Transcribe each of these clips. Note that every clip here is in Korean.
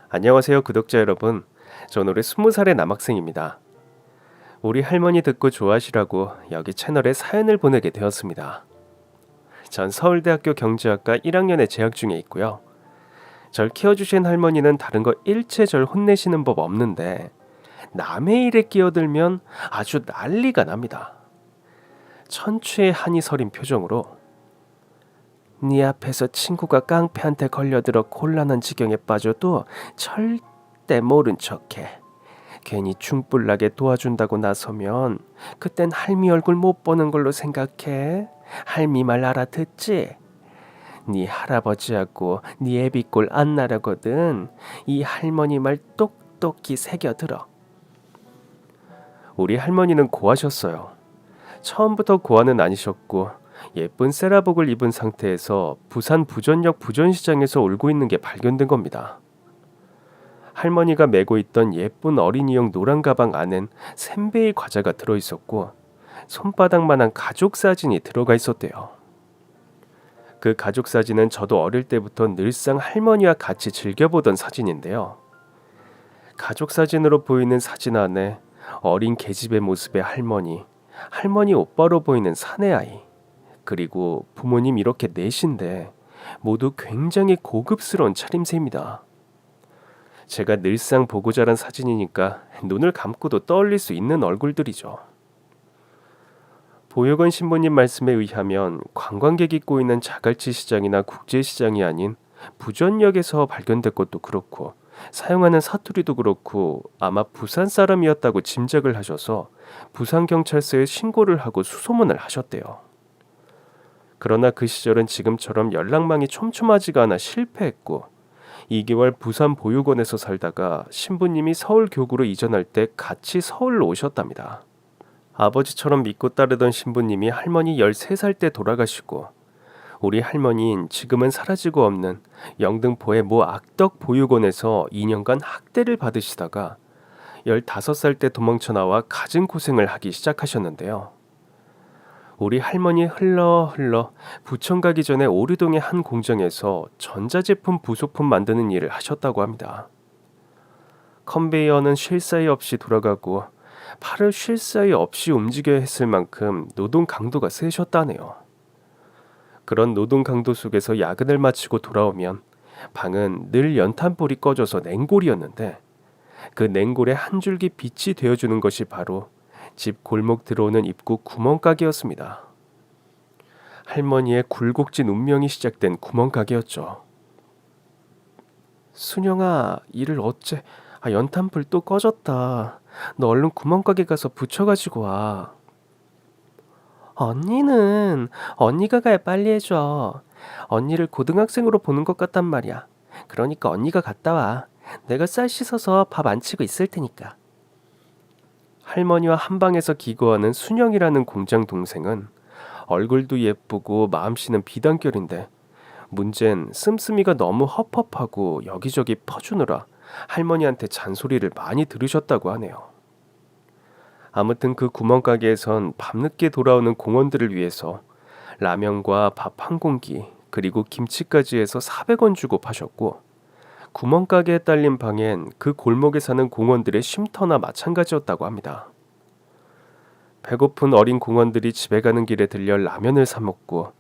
안녕하세요, 구독자 여러분. 전 올해 20살의 남학생입니다. 우리 할머니 듣고 좋아하시라고 여기 채널에 사연을 보내게 되었습니다. 전 서울대학교 경제학과 1학년에 재학 중에 있고요. 절 키워주신 할머니는 다른 거 일체 절 혼내시는 법 없는데 남의 일에 끼어들면 아주 난리가 납니다. 천추의 한이 서린 표정으로 네 앞에서 친구가 깡패한테 걸려들어 곤란한 지경에 빠져도 절대 모른 척해. 괜히 중불나게 도와준다고 나서면 그땐 할미 얼굴 못 보는 걸로 생각해. 할미 말 알아듣지? 네 할아버지하고 네 애비꼴 안 나려거든. 이 할머니 말 똑똑히 새겨들어. 우리 할머니는 고하셨어요. 처음부터 고아는 아니셨고 예쁜 세라복을 입은 상태에서 부산 부전역 부전시장에서 울고 있는 게 발견된 겁니다. 할머니가 메고 있던 예쁜 어린이용 노란 가방 안엔 샌베이 과자가 들어있었고 손바닥만한 가족 사진이 들어가 있었대요. 그 가족 사진은 저도 어릴 때부터 늘상 할머니와 같이 즐겨보던 사진인데요. 가족 사진으로 보이는 사진 안에 어린 계집의 모습의 할머니 오빠로 보이는 사내아이, 그리고 부모님 이렇게 넷인데 모두 굉장히 고급스러운 차림새입니다. 제가 늘상 보고 자란 사진이니까 눈을 감고도 떠올릴 수 있는 얼굴들이죠. 보육원 신부님 말씀에 의하면 관광객이 꼬이는 자갈치 시장이나 국제시장이 아닌 부전역에서 발견된 것도 그렇고 사용하는 사투리도 그렇고 아마 부산 사람이었다고 짐작을 하셔서 부산경찰서에 신고를 하고 수소문을 하셨대요. 그러나 그 시절은 지금처럼 연락망이 촘촘하지가 않아 실패했고 2개월 부산 보육원에서 살다가 신부님이 서울 교구로 이전할 때 같이 서울로 오셨답니다. 아버지처럼 믿고 따르던 신부님이 할머니 13살 때 돌아가시고 우리 할머니는 지금은 사라지고 없는 영등포의 모 악덕 보육원에서 2년간 학대를 받으시다가 15살 때 도망쳐 나와 갖은 고생을 하기 시작하셨는데요. 우리 할머니 흘러 부천 가기 전에 오류동의 한 공장에서 전자제품 부속품 만드는 일을 하셨다고 합니다. 컨베이어는 쉴 사이 없이 돌아가고 팔을 쉴 사이 없이 움직여야 했을 만큼 노동 강도가 세셨다네요. 그런 노동 강도 속에서 야근을 마치고 돌아오면 방은 늘 연탄불이 꺼져서 냉골이었는데 그 냉골에 한 줄기 빛이 되어주는 것이 바로 집 골목 들어오는 입구 구멍가게였습니다. 할머니의 굴곡진 운명이 시작된 구멍가게였죠. 순영아, 일을 어째? 연탄불 또 꺼졌다. 너 얼른 구멍가게 가서 붙여가지고 와. 언니가 가야 빨리 해줘. 언니를 고등학생으로 보는 것 같단 말이야. 그러니까 언니가 갔다 와. 내가 쌀 씻어서 밥 안 치고 있을 테니까. 할머니와 한방에서 기거하는 순영이라는 공장 동생은 얼굴도 예쁘고 마음씨는 비단결인데 문제는 씀씀이가 너무 헛헛하고 여기저기 퍼주느라 할머니한테 잔소리를 많이 들으셨다고 하네요. 아무튼 그 구멍가게에선 밤늦게 돌아오는 공원들을 위해서 라면과 밥 한 공기 그리고 김치까지 해서 400원 주고 파셨고 구멍가게에 딸린 방엔 그 골목에 사는 공원들의 쉼터나 마찬가지였다고 합니다. 배고픈 어린 공원들이 집에 가는 길에 들려 라면을 사 먹고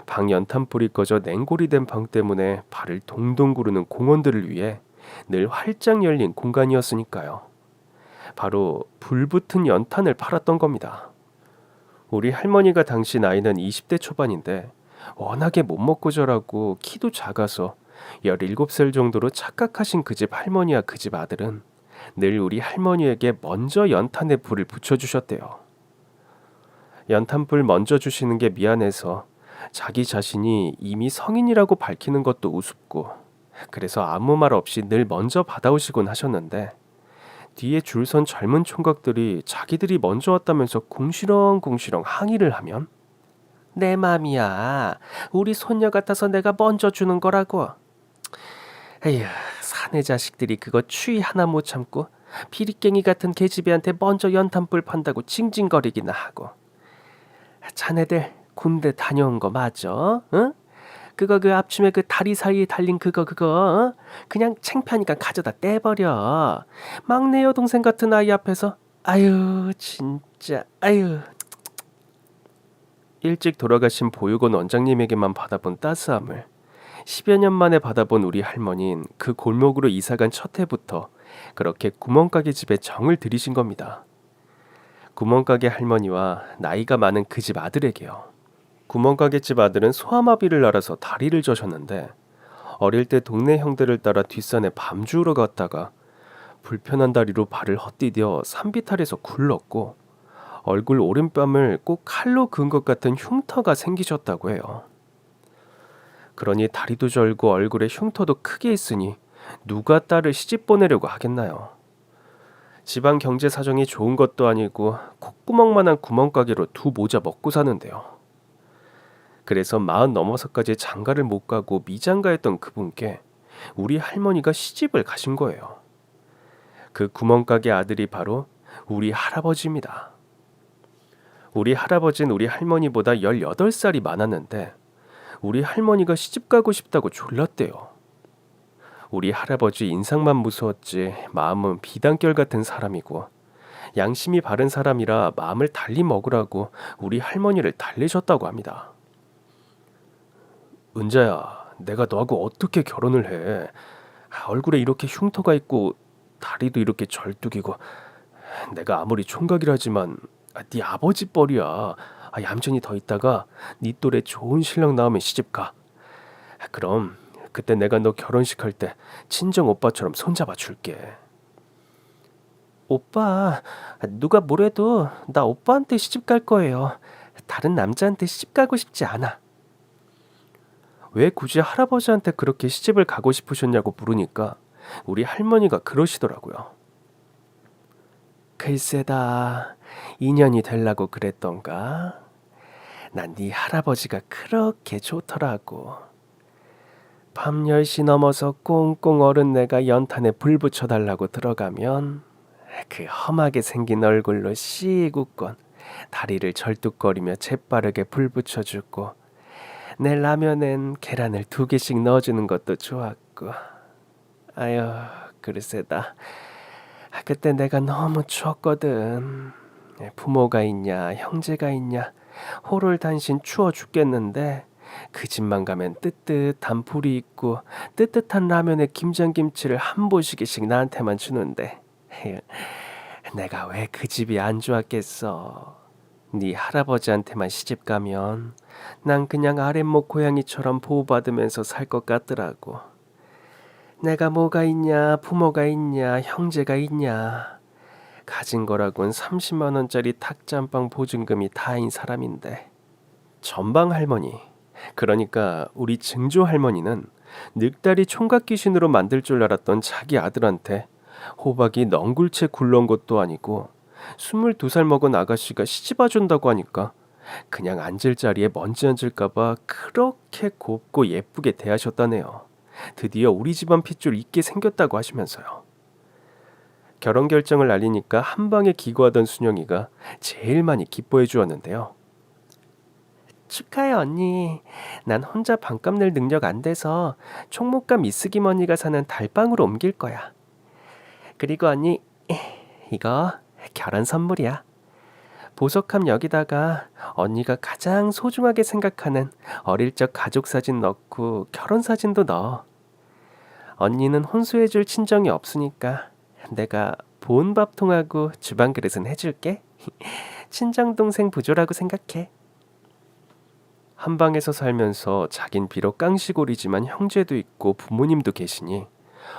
방 연탄불이 꺼져 냉골이 된 방 때문에 발을 동동 구르는 공원들을 위해 늘 활짝 열린 공간이었으니까요. 바로 불붙은 연탄을 팔았던 겁니다. 우리 할머니가 당시 나이는 20대 초반인데 워낙에 못 먹고 자라고 키도 작아서 17살 정도로 착각하신 그 집 할머니와 그 집 아들은 늘 우리 할머니에게 먼저 연탄에 불을 붙여주셨대요. 연탄불 먼저 주시는 게 미안해서 자기 자신이 이미 성인이라고 밝히는 것도 우습고 그래서 아무 말 없이 늘 먼저 받아오시곤 하셨는데 뒤에 줄 선 젊은 총각들이 자기들이 먼저 왔다면서 궁시렁궁시렁 항의를 하면 내 맘이야. 우리 손녀 같아서 내가 먼저 주는 거라고. 에휴, 사내 자식들이 그거 추위 하나 못 참고 피리깽이 같은 계집애한테 먼저 연탄불 판다고 징징거리기나 하고. 자네들 군대 다녀온 거 맞아? 응? 그거 그 앞춤에 그 다리 사이에 달린 그거 그냥 창피하니까 가져다 떼버려. 막내 여동생 같은 아이 앞에서 아유 진짜 아유. 일찍 돌아가신 보육원 원장님에게만 받아본 따스함을 10여 년 만에 받아본 우리 할머니는 그 골목으로 이사간 첫 해부터 그렇게 구멍가게 집에 정을 들이신 겁니다. 구멍가게 할머니와 나이가 많은 그 집 아들에게요. 구멍가게 집 아들은 소아마비를 앓아서 다리를 저셨는데 어릴 때 동네 형들을 따라 뒷산에 밤주우러 갔다가 불편한 다리로 발을 헛디뎌 산비탈에서 굴렀고 얼굴 오른뺨을 꼭 칼로 그은 것 같은 흉터가 생기셨다고 해요. 그러니 다리도 절고 얼굴에 흉터도 크게 있으니 누가 딸을 시집 보내려고 하겠나요? 집안 경제 사정이 좋은 것도 아니고 콧구멍만한 구멍가게로 두 모자 먹고 사는데요. 그래서 40 넘어서까지 장가를 못 가고 미장가했던 그분께 우리 할머니가 시집을 가신 거예요. 그 구멍가게 아들이 바로 우리 할아버지입니다. 우리 할아버지는 우리 할머니보다 18살이 많았는데 우리 할머니가 시집 가고 싶다고 졸랐대요. 우리 할아버지 인상만 무서웠지 마음은 비단결 같은 사람이고 양심이 바른 사람이라 마음을 달리 먹으라고 우리 할머니를 달래셨다고 합니다. 은자야, 내가 너하고 어떻게 결혼을 해? 얼굴에 이렇게 흉터가 있고 다리도 이렇게 절뚝이고 내가 아무리 총각이라지만 네 아버지 뻘이야. 얌전히 더 있다가 네 또래 좋은 신랑 나오면 시집가. 그럼 그때 내가 너 결혼식 할 때 친정 오빠처럼 손잡아 줄게. 오빠, 누가 뭐래도 나 오빠한테 시집 갈 거예요. 다른 남자한테 시집 가고 싶지 않아. 왜 굳이 할아버지한테 그렇게 시집을 가고 싶으셨냐고 물으니까 우리 할머니가 그러시더라고요. 글쎄다, 인연이 되려고 그랬던가? 난 네 할아버지가 그렇게 좋더라고. 밤 10시 넘어서 꽁꽁 얼은 내가 연탄에 불 붙여달라고 들어가면 그 험하게 생긴 얼굴로 씩 웃곤 다리를 절뚝거리며 재빠르게 불 붙여주고 내 라면엔 계란을 2개씩 넣어주는 것도 좋았고. 아유, 글쎄다. 그때 내가 너무 추웠거든. 부모가 있냐 형제가 있냐 호롤단신 추워 죽겠는데 그 집만 가면 뜨뜻한 불이 있고 뜨뜻한 라면에 김장김치를 한 보시기씩 나한테만 주는데 내가 왜 그 집이 안 좋았겠어. 네 할아버지한테만 시집 가면 난 그냥 아랫목 고양이처럼 보호받으면서 살 것 같더라고. 내가 뭐가 있냐 부모가 있냐 형제가 있냐. 가진 거라곤 30만 원짜리 탁자한방 보증금이 다인 사람인데. 전방 할머니, 그러니까 우리 증조 할머니는 늑다리 총각 귀신으로 만들 줄 알았던 자기 아들한테 호박이 넝굴채 굴러온 것도 아니고 22살 먹은 아가씨가 시집와 준다고 하니까 그냥 앉을 자리에 먼지 앉을까봐 그렇게 곱고 예쁘게 대하셨다네요. 드디어 우리 집안 핏줄 있게 생겼다고 하시면서요. 결혼 결정을 알리니까 한방에 기거하던 순영이가 제일 많이 기뻐해 주었는데요. 축하해 언니. 난 혼자 반값 낼 능력 안 돼서 총무감 이쓰김 언니가 사는 달방으로 옮길 거야. 그리고 언니, 이거 결혼 선물이야. 보석함 여기다가 언니가 가장 소중하게 생각하는 어릴 적 가족 사진 넣고 결혼 사진도 넣어. 언니는 혼수해줄 친정이 없으니까 내가 보온 밥통하고 주방 그릇은 해줄게. 친정 동생 부조라고 생각해. 한방에서 살면서 자긴 비록 깡시골이지만 형제도 있고 부모님도 계시니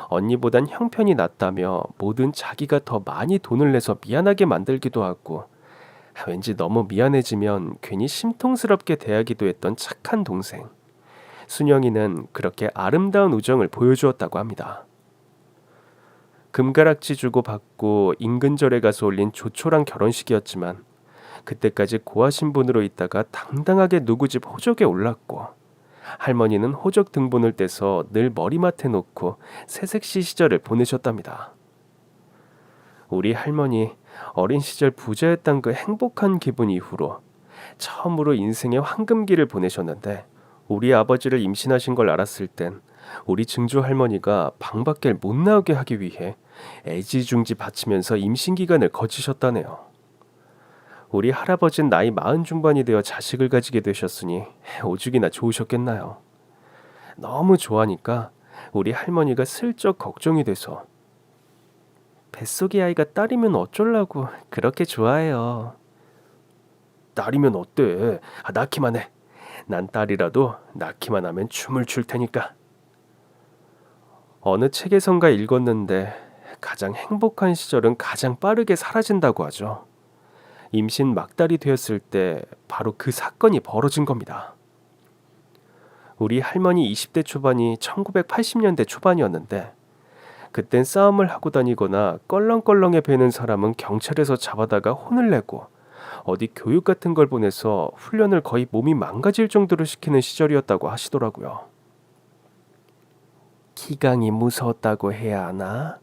언니보단 형편이 낫다며 뭐든 자기가 더 많이 돈을 내서 미안하게 만들기도 하고 왠지 너무 미안해지면 괜히 심통스럽게 대하기도 했던 착한 동생. 순영이는 그렇게 아름다운 우정을 보여주었다고 합니다. 금가락지 주고 받고 인근절에 가서 올린 조촐한 결혼식이었지만 그때까지 고아 신분으로 있다가 당당하게 누구 집 호적에 올랐고 할머니는 호적 등본을 떼서 늘 머리맡에 놓고 새색시 시절을 보내셨답니다. 우리 할머니 어린 시절 부자였던 그 행복한 기분 이후로 처음으로 인생의 황금기를 보내셨는데 우리 아버지를 임신하신 걸 알았을 땐 우리 증조 할머니가 방 밖을 못 나오게 하기 위해 애지중지 바치면서 임신 기간을 거치셨다네요. 우리 할아버진 나이 40 중반이 되어 자식을 가지게 되셨으니 오죽이나 좋으셨겠나요. 너무 좋아하니까 우리 할머니가 슬쩍 걱정이 돼서 뱃속의 아이가 딸이면 어쩌려고 그렇게 좋아해요. 딸이면 어때? 낳기만 해. 난 딸이라도 낳기만 하면 춤을 출 테니까. 어느 책에선가 읽었는데 가장 행복한 시절은 가장 빠르게 사라진다고 하죠. 임신 막달이 되었을 때 바로 그 사건이 벌어진 겁니다. 우리 할머니 20대 초반이 1980년대 초반이었는데 그땐 싸움을 하고 다니거나 껄렁껄렁해 배는 사람은 경찰에서 잡아다가 혼을 내고 어디 교육 같은 걸 보내서 훈련을 거의 몸이 망가질 정도로 시키는 시절이었다고 하시더라고요. 기강이 무서웠다고 해야 하나?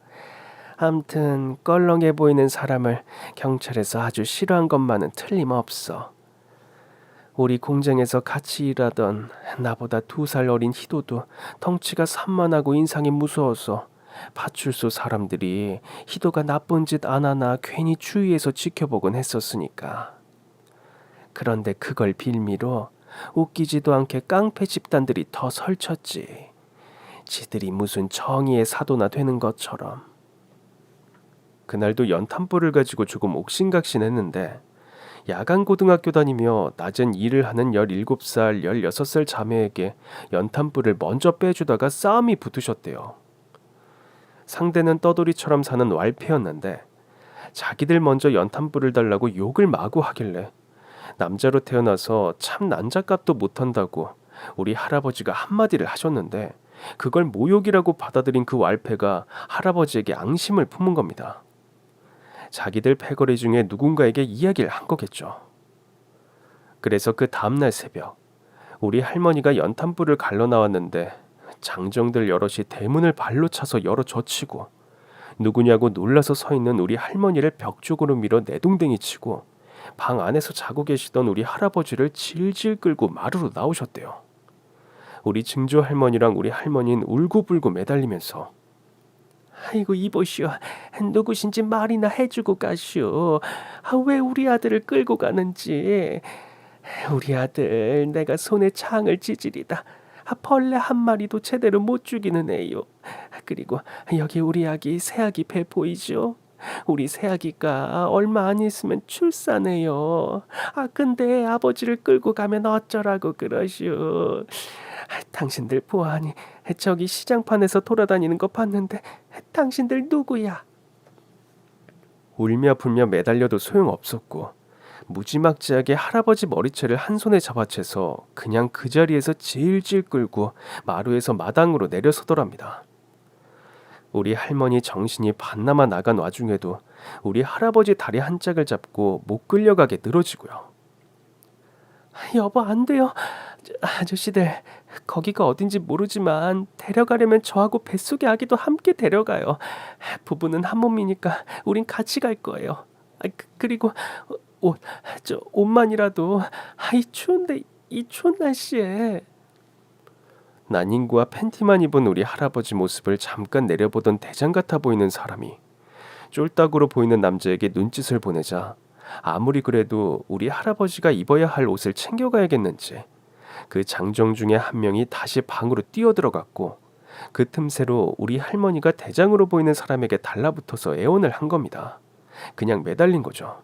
암튼 껄렁해 보이는 사람을 경찰에서 아주 싫어한 것만은 틀림없어. 우리 공장에서 같이 일하던 나보다 2살 어린 희도도 덩치가 산만하고 인상이 무서워서 파출소 사람들이 희도가 나쁜 짓 안 하나 괜히 주위에서 지켜보곤 했었으니까. 그런데 그걸 빌미로 웃기지도 않게 깡패 집단들이 더 설쳤지. 지들이 무슨 정의의 사도나 되는 것처럼. 그날도 연탄불을 가지고 조금 옥신각신했는데 야간 고등학교 다니며 낮엔 일을 하는 17살, 16살 자매에게 연탄불을 먼저 빼주다가 싸움이 붙으셨대요. 상대는 떠돌이처럼 사는 왈패였는데 자기들 먼저 연탄불을 달라고 욕을 마구 하길래 남자로 태어나서 참 난자값도 못한다고 우리 할아버지가 한마디를 하셨는데 그걸 모욕이라고 받아들인 그 왈패가 할아버지에게 앙심을 품은 겁니다. 자기들 패거리 중에 누군가에게 이야기를 한 거겠죠. 그래서 그 다음날 새벽 우리 할머니가 연탄불을 갈러 나왔는데 장정들 여럿이 대문을 발로 차서 열어 젖히고 누구냐고 놀라서 서 있는 우리 할머니를 벽 쪽으로 밀어 내동댕이 치고 방 안에서 자고 계시던 우리 할아버지를 질질 끌고 마루로 나오셨대요. 우리 증조 할머니랑 우리 할머니는 울고불고 매달리면서 아이고 이보시오. 누구신지 말이나 해주고 가시오. 왜 우리 아들을 끌고 가는지. 우리 아들 내가 손에 창을 찌질이다. 벌레 한 마리도 제대로 못 죽이는 애요. 그리고 여기 우리 아기 새아기 배 보이죠? 우리 새아기가 얼마 안 있으면 출산해요. 근데 아버지를 끌고 가면 어쩌라고 그러시오. 당신들 보아하니 저기 시장판에서 돌아다니는 거 봤는데 당신들 누구야? 울며 불며 매달려도 소용없었고 무지막지하게 할아버지 머리채를 한 손에 잡아채서 그냥 그 자리에서 질질 끌고 마루에서 마당으로 내려서더랍니다. 우리 할머니 정신이 반나마 나간 와중에도 우리 할아버지 다리 한 짝을 잡고 못 끌려가게 늘어지고요. 여보 안 돼요. 아저씨들 거기가 어딘지 모르지만 데려가려면 저하고 뱃속의 아기도 함께 데려가요. 부부는 한 몸이니까 우린 같이 갈 거예요. 그리고 옷만이라도 이 추운데 이 추운 날씨에. 난닝구와 팬티만 입은 우리 할아버지 모습을 잠깐 내려보던 대장 같아 보이는 사람이 쫄딱으로 보이는 남자에게 눈짓을 보내자 아무리 그래도 우리 할아버지가 입어야 할 옷을 챙겨가야겠는지 그 장정 중에 한 명이 다시 방으로 뛰어들어갔고 그 틈새로 우리 할머니가 대장으로 보이는 사람에게 달라붙어서 애원을 한 겁니다. 그냥 매달린 거죠.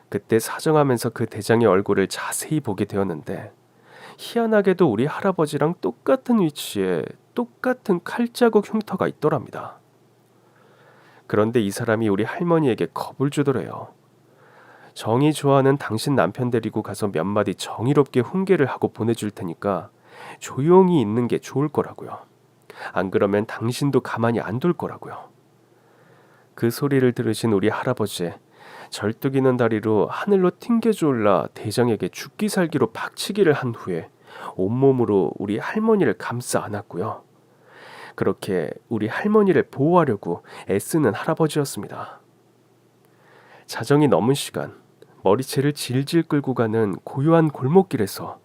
그때 사정하면서 그 대장의 얼굴을 자세히 보게 되었는데 희한하게도 우리 할아버지랑 똑같은 위치에 똑같은 칼자국 흉터가 있더랍니다. 그런데 이 사람이 우리 할머니에게 겁을 주더래요. 정이 좋아하는 당신 남편 데리고 가서 몇 마디 정의롭게 훈계를 하고 보내줄 테니까 조용히 있는 게 좋을 거라고요. 안 그러면 당신도 가만히 안 둘 거라고요. 그 소리를 들으신 우리 할아버지 절뚝이는 다리로 하늘로 튕겨져 올라 대장에게 죽기 살기로 박치기를 한 후에 온몸으로 우리 할머니를 감싸 안았고요. 그렇게 우리 할머니를 보호하려고 애쓰는 할아버지였습니다. 자정이 넘은 시간 머리채를 질질 끌고 가는 고요한 골목길에서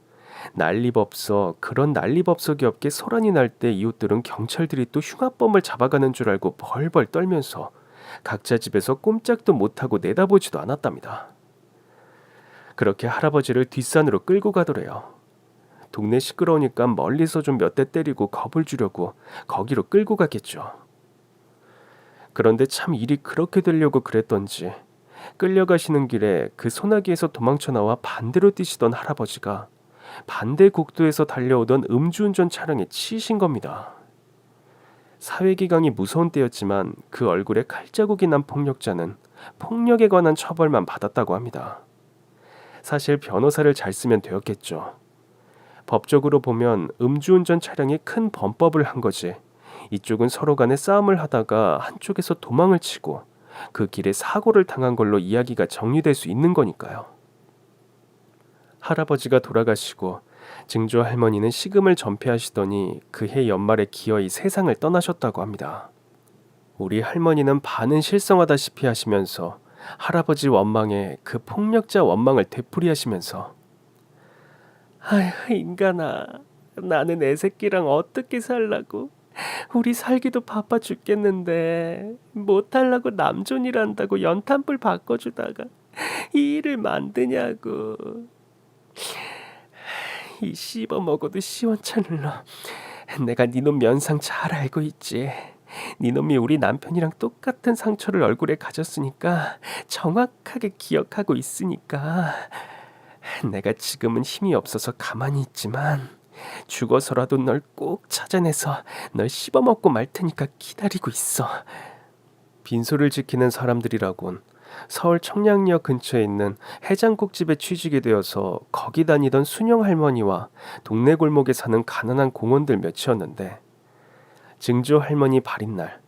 난리법석, 그런 난리법석이 없게 소란이 날 때 이웃들은 경찰들이 또 흉악범을 잡아가는 줄 알고 벌벌 떨면서 각자 집에서 꼼짝도 못하고 내다보지도 않았답니다. 그렇게 할아버지를 뒷산으로 끌고 가더래요. 동네 시끄러우니까 멀리서 좀 몇 대 때리고 겁을 주려고 거기로 끌고 가겠죠. 그런데 참 일이 그렇게 되려고 그랬던지 끌려가시는 길에 그 소나기에서 도망쳐 나와 반대로 뛰시던 할아버지가 반대 국도에서 달려오던 음주운전 차량에 치이신 겁니다. 사회기강이 무서운 때였지만 그 얼굴에 칼자국이 난 폭력자는 폭력에 관한 처벌만 받았다고 합니다. 사실 변호사를 잘 쓰면 되었겠죠. 법적으로 보면 음주운전 차량이 큰 범법을 한 거지. 이쪽은 서로 간에 싸움을 하다가 한쪽에서 도망을 치고 그 길에 사고를 당한 걸로 이야기가 정리될 수 있는 거니까요. 할아버지가 돌아가시고 증조 할머니는 시금을 전폐하시더니 그해 연말에 기어이 세상을 떠나셨다고 합니다. 우리 할머니는 반은 실성하다시피 하시면서 할아버지 원망에 그 폭력자 원망을 되풀이하시면서 아휴 인간아, 나는 애 새끼랑 어떻게 살라고? 우리 살기도 바빠 죽겠는데 못하려고 남존이란다고 연탄불 바꿔주다가 이 일을 만드냐고. 이 씹어먹어도 시원찮을 놈. 내가 니놈 면상 잘 알고 있지. 니놈이 우리 남편이랑 똑같은 상처를 얼굴에 가졌으니까 정확하게 기억하고 있으니까 내가 지금은 힘이 없어서 가만히 있지만 죽어서라도 널 꼭 찾아내서 널 씹어먹고 말 테니까 기다리고 있어. 빈소를 지키는 사람들이라곤 서울 청량리역 근처에 있는 해장국집에 취직이 되어서 거기 다니던 순영 할머니와 동네 골목에 사는 가난한 공원들 몇이었는데 증조 할머니 발인날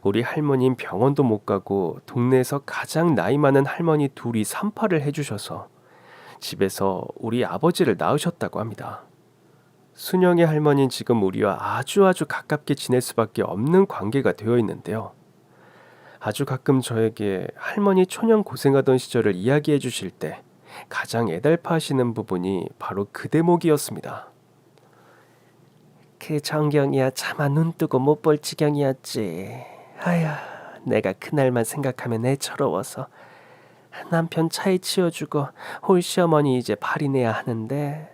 우리 할머니는 병원도 못 가고 동네에서 가장 나이 많은 할머니 둘이 산파를 해주셔서 집에서 우리 아버지를 낳으셨다고 합니다. 순영의 할머니는 지금 우리와 아주 가깝게 지낼 수밖에 없는 관계가 되어 있는데요. 아주 가끔 저에게 할머니 초년 고생하던 시절을 이야기해 주실 때 가장 애달파하시는 부분이 바로 그 대목이었습니다. 그 정경이야 차마 눈 뜨고 못 볼 지경이었지. 아휴, 내가 그날만 생각하면 애처로워서 남편 차에 치워주고 홀시어머니 이제 발인해야 하는데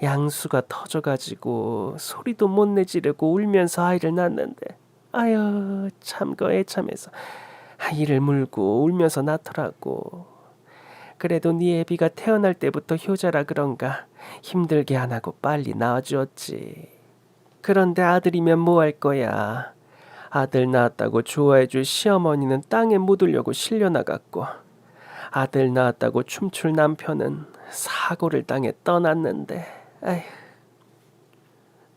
양수가 터져가지고 소리도 못 내지르고 울면서 아이를 낳는데 아유 참거 애참해서 아이를 물고 울면서 낳더라고. 그래도 네 애비가 태어날 때부터 효자라 그런가 힘들게 안 하고 빨리 낳아주었지. 그런데 아들이면 뭐 할 거야. 아들 낳았다고 좋아해줄 시어머니는 땅에 묻으려고 실려나갔고 아들 낳았다고 춤출 남편은 사고를 당해 떠났는데 아휴.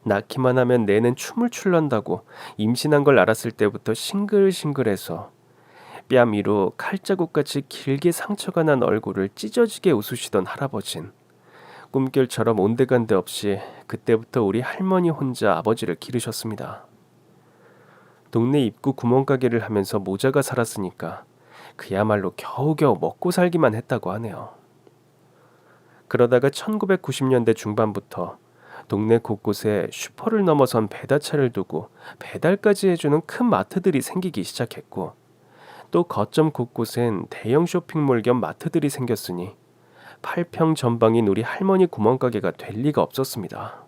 낳기만 하면 내는 춤을 출란다고 임신한 걸 알았을 때부터 싱글싱글해서 뺨 위로 칼자국같이 길게 상처가 난 얼굴을 찢어지게 웃으시던 할아버진 꿈결처럼 온데간데 없이 그때부터 우리 할머니 혼자 아버지를 기르셨습니다. 동네 입구 구멍가게를 하면서 모자가 살았으니까 그야말로 겨우겨우 먹고 살기만 했다고 하네요. 그러다가 1990년대 중반부터 동네 곳곳에 슈퍼를 넘어선 배달차를 두고 배달까지 해주는 큰 마트들이 생기기 시작했고 또 거점 곳곳엔 대형 쇼핑몰 겸 마트들이 생겼으니 8평 전방인 우리 할머니 구멍가게가 될 리가 없었습니다.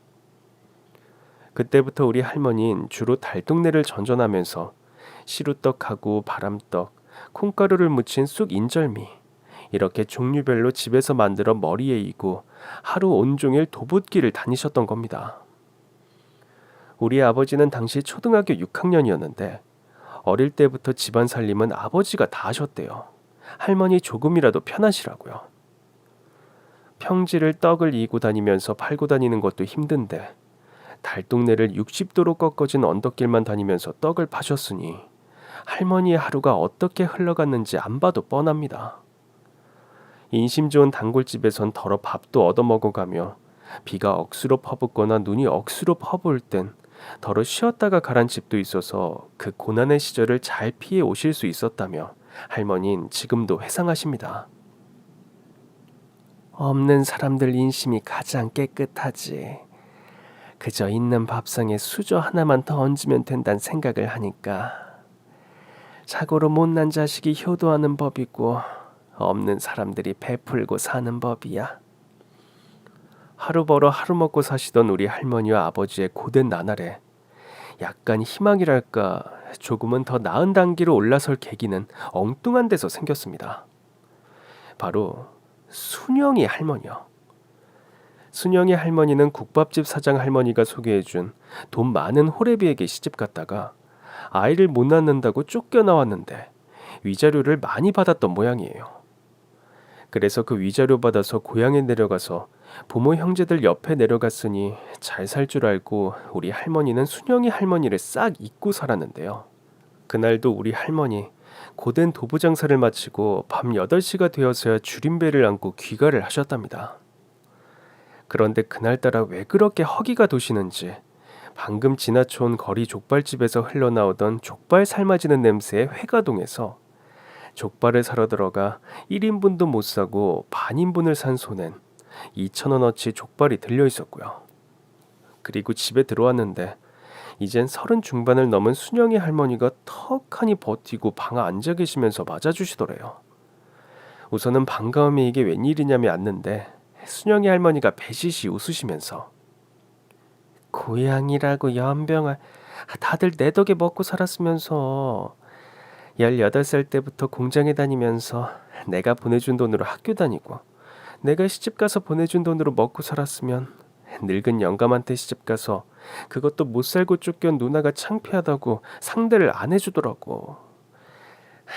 그때부터 우리 할머니는 주로 달동네를 전전하면서 시루떡하고 바람떡, 콩가루를 묻힌 쑥 인절미 이렇게 종류별로 집에서 만들어 머리에 이고 하루 온종일 도봇길을 다니셨던 겁니다. 우리 아버지는 당시 초등학교 6학년이었는데 어릴 때부터 집안 살림은 아버지가 다 하셨대요. 할머니 조금이라도 편하시라고요. 평지를 떡을 이고 다니면서 팔고 다니는 것도 힘든데 달동네를 60도로 꺾어진 언덕길만 다니면서 떡을 파셨으니 할머니의 하루가 어떻게 흘러갔는지 안 봐도 뻔합니다. 인심 좋은 단골집에선 덜어 밥도 얻어먹어가며 비가 억수로 퍼붓거나 눈이 억수로 퍼부을 땐 덜어 쉬었다가 가란 집도 있어서 그 고난의 시절을 잘 피해 오실 수 있었다며 할머니는 지금도 회상하십니다. 없는 사람들 인심이 가장 깨끗하지. 그저 있는 밥상에 수저 하나만 더 얹으면 된다는 생각을 하니까 자고로 못난 자식이 효도하는 법이고 없는 사람들이 베풀고 사는 법이야. 하루 벌어 하루 먹고 사시던 우리 할머니와 아버지의 고된 나날에 약간 희망이랄까 조금은 더 나은 단계로 올라설 계기는 엉뚱한 데서 생겼습니다. 바로 순영이 할머니요. 순영이 할머니는 국밥집 사장 할머니가 소개해준 돈 많은 호래비에게 시집 갔다가 아이를 못 낳는다고 쫓겨나왔는데 위자료를 많이 받았던 모양이에요. 그래서 그 위자료 받아서 고향에 내려가서 부모 형제들 옆에 내려갔으니 잘 살 줄 알고 우리 할머니는 순영이 할머니를 싹 잊고 살았는데요. 그날도 우리 할머니 고된 도부 장사를 마치고 밤 8시가 되어서야 줄임배를 안고 귀가를 하셨답니다. 그런데 그날따라 왜 그렇게 허기가 도시는지 방금 지나쳐온 거리 족발집에서 흘러나오던 족발 삶아지는 냄새에 회가 동해서 족발을 사러 들어가 1인분도 못 사고 반인분을 산 손엔 2,000원어치 족발이 들려 있었고요. 그리고 집에 들어왔는데 이젠 30 중반을 넘은 순영이 할머니가 턱하니 버티고 방 앉아 계시면서 맞아주시더래요. 우선은 반가움에 이게 웬일이냐며 앉는데 순영이 할머니가 배시시 웃으시면서 고향이라고 연병아 다들 내 덕에 먹고 살았으면서 18살 때부터 공장에 다니면서 내가 보내준 돈으로 학교 다니고 내가 시집가서 보내준 돈으로 먹고 살았으면 늙은 영감한테 시집가서 그것도 못 살고 쫓겨온 누나가 창피하다고 상대를 안 해주더라고.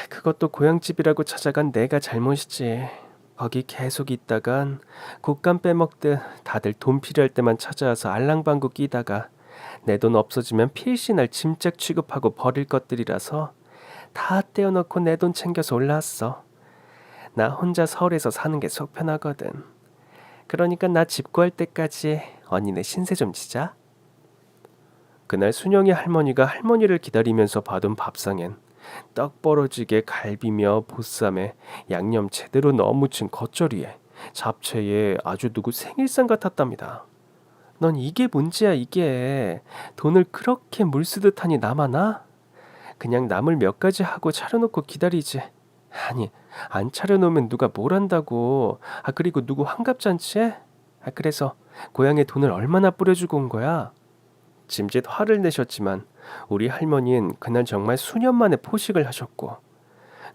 그것도 고향집이라고 찾아간 내가 잘못이지. 거기 계속 있다간 곶감 빼먹듯 다들 돈 필요할 때만 찾아와서 알랑방구 끼다가 내 돈 없어지면 필시 날 짐짝 취급하고 버릴 것들이라서 다 떼어놓고 내 돈 챙겨서 올라왔어. 나 혼자 서울에서 사는 게 속 편하거든. 그러니까 나 집 구할 때까지 언니네 신세 좀 지자. 그날 순영이 할머니가 할머니를 기다리면서 봐둔 밥상엔 떡 벌어지게 갈비며 보쌈에 양념 제대로 넣어 무친 겉절이에 잡채에 아주 누구 생일상 같았답니다. 넌 이게 문제야 이게. 돈을 그렇게 물쓰듯 하니 남아나? 그냥 나물 몇 가지 하고 차려놓고 기다리지. 아니 안 차려놓으면 누가 뭘 한다고. 그리고 누구 환갑잔치에? 그래서 고향에 돈을 얼마나 뿌려주고 온 거야? 짐짓 화를 내셨지만 우리 할머니는 그날 정말 수년 만에 포식을 하셨고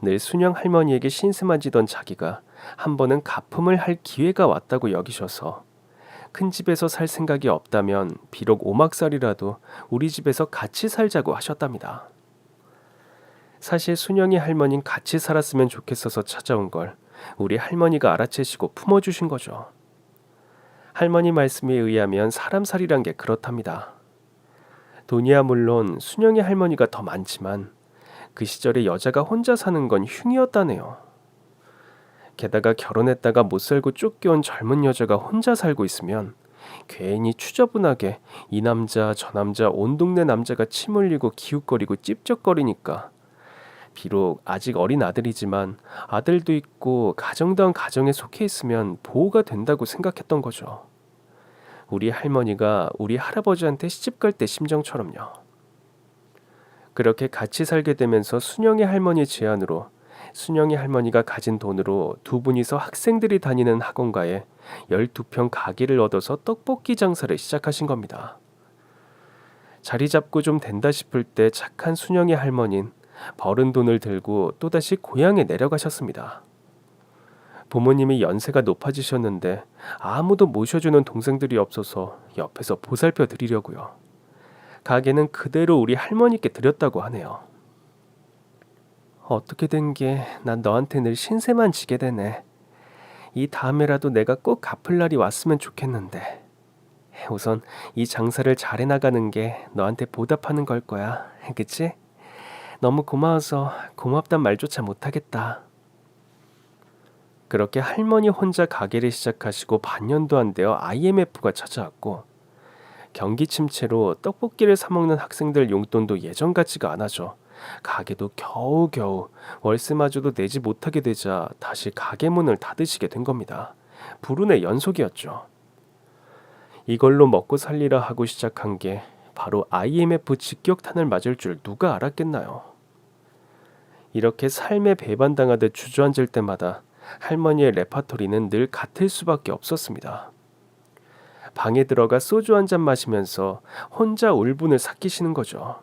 늘 순영 할머니에게 신세만 지던 자기가 한 번은 가품을 할 기회가 왔다고 여기셔서 큰 집에서 살 생각이 없다면 비록 오막살이라도 우리 집에서 같이 살자고 하셨답니다. 사실 순영이 할머니는 같이 살았으면 좋겠어서 찾아온 걸 우리 할머니가 알아채시고 품어주신 거죠. 할머니 말씀에 의하면 사람살이란 게 그렇답니다. 돈이야 물론 순영이 할머니가 더 많지만 그 시절에 여자가 혼자 사는 건 흉이었다네요. 게다가 결혼했다가 못 살고 쫓겨온 젊은 여자가 혼자 살고 있으면 괜히 추저분하게 이 남자 저 남자 온 동네 남자가 침 흘리고 기웃거리고 찝쩍거리니까 비록 아직 어린 아들이지만 아들도 있고 가정다운 가정에 속해 있으면 보호가 된다고 생각했던 거죠. 우리 할머니가 우리 할아버지한테 시집갈 때 심정처럼요. 그렇게 같이 살게 되면서 순영이 할머니 제안으로 순영이 할머니가 가진 돈으로 두 분이서 학생들이 다니는 학원가에 12평 가게를 얻어서 떡볶이 장사를 시작하신 겁니다. 자리 잡고 좀 된다 싶을 때 착한 순영이 할머니는 벌은 돈을 들고 또다시 고향에 내려가셨습니다. 부모님이 연세가 높아지셨는데 아무도 모셔주는 동생들이 없어서 옆에서 보살펴 드리려고요. 가게는 그대로 우리 할머니께 드렸다고 하네요. 어떻게 된 게 난 너한테 늘 신세만 지게 되네. 이 다음에라도 내가 꼭 갚을 날이 왔으면 좋겠는데. 우선 이 장사를 잘 해나가는 게 너한테 보답하는 걸 거야. 그치? 너무 고마워서 고맙단 말조차 못하겠다. 그렇게 할머니 혼자 가게를 시작하시고 반년도 안 되어 IMF가 찾아왔고 경기 침체로 떡볶이를 사 먹는 학생들 용돈도 예전 같지가 않아져 가게도 겨우겨우 월세마저도 내지 못하게 되자 다시 가게 문을 닫으시게 된 겁니다. 불운의 연속이었죠. 이걸로 먹고 살리라 하고 시작한 게 바로 IMF 직격탄을 맞을 줄 누가 알았겠나요? 이렇게 삶에 배반당하듯 주저앉을 때마다 할머니의 레파토리는 늘 같을 수밖에 없었습니다. 방에 들어가 소주 한 잔 마시면서 혼자 울분을 삭히시는 거죠.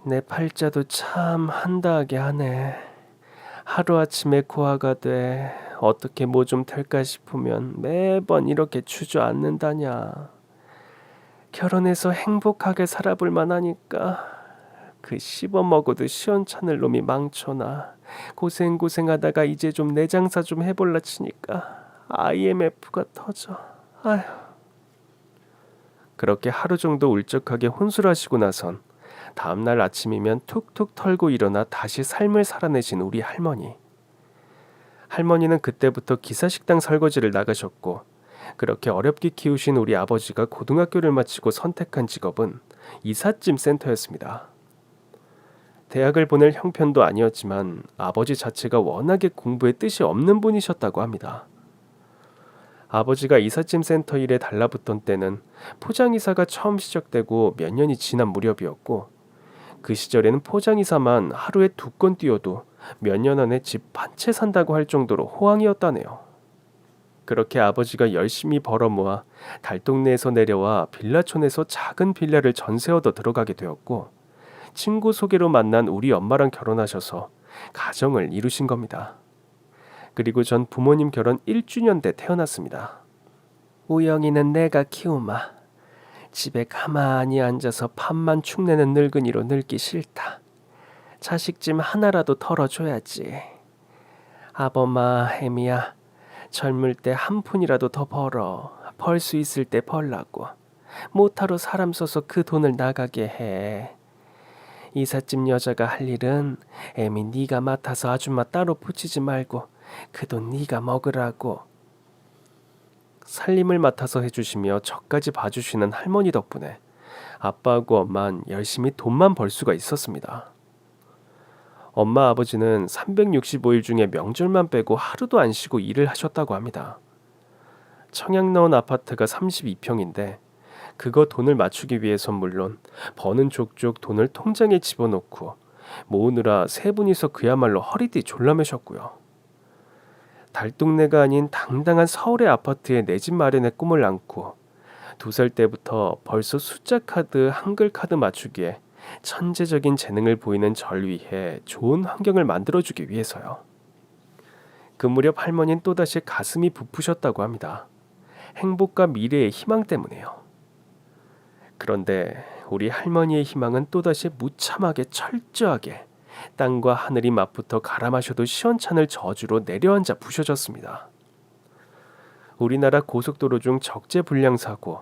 내 팔자도 참 한다하게 하네. 하루아침에 고아가 돼 어떻게 뭐 좀 될까 싶으면 매번 이렇게 주저앉는다냐. 결혼해서 행복하게 살아볼 만하니까 그 씹어먹어도 시원찮을 놈이 망쳐나. 고생하다가 이제 좀 내 장사 좀 해볼라 치니까 IMF가 터져. 아휴. 그렇게 하루 정도 울적하게 혼술하시고 나선 다음날 아침이면 툭툭 털고 일어나 다시 삶을 살아내신 우리 할머니. 할머니는 그때부터 기사식당 설거지를 나가셨고, 그렇게 어렵게 키우신 우리 아버지가 고등학교를 마치고 선택한 직업은 이삿짐 센터였습니다. 대학을 보낼 형편도 아니었지만 아버지 자체가 워낙에 공부에 뜻이 없는 분이셨다고 합니다. 아버지가 이삿짐 센터 일에 달라붙던 때는 포장이사가 처음 시작되고 몇 년이 지난 무렵이었고, 그 시절에는 포장이사만 하루에 2건 뛰어도 몇 년 안에 집 한 채 산다고 할 정도로 호황이었다네요. 그렇게 아버지가 열심히 벌어 모아 달동네에서 내려와 빌라촌에서 작은 빌라를 전세 얻어 들어가게 되었고, 친구 소개로 만난 우리 엄마랑 결혼하셔서 가정을 이루신 겁니다. 그리고 전 부모님 결혼 1주년 때 태어났습니다. 우영이는 내가 키우마. 집에 가만히 앉아서 밥만 축내는 늙은이로 늙기 싫다. 자식짐 하나라도 덜어줘야지. 아범아, 혜미야, 젊을 때 한 푼이라도 더 벌어. 벌 수 있을 때 벌라고. 못하러 사람 써서 그 돈을 나가게 해. 이삿짐 여자가 할 일은 애미 네가 맡아서 아줌마 따로 붙이지 말고 그 돈 네가 먹으라고. 살림을 맡아서 해주시며 저까지 봐주시는 할머니 덕분에 아빠하고 엄마는 열심히 돈만 벌 수가 있었습니다. 엄마 아버지는 365일 중에 명절만 빼고 하루도 안 쉬고 일을 하셨다고 합니다. 청약 나온 아파트가 32평인데 그거 돈을 맞추기 위해선 물론 버는 족족 돈을 통장에 집어넣고 모으느라 세 분이서 그야말로 허리띠 졸라매셨고요. 달동네가 아닌 당당한 서울의 아파트에 내 집 마련의 꿈을 안고 2살 때부터 벌써 숫자 카드, 한글 카드 맞추기에 천재적인 재능을 보이는 절 위해 좋은 환경을 만들어주기 위해서요. 그 무렵 할머니는 또다시 가슴이 부푸셨다고 합니다. 행복과 미래의 희망 때문에요. 그런데 우리 할머니의 희망은 또다시 무참하게 철저하게 땅과 하늘이 맞붙어 갈아 마셔도 시원찮을 저주로 내려앉아 부셔졌습니다. 우리나라 고속도로 중 적재 불량 사고,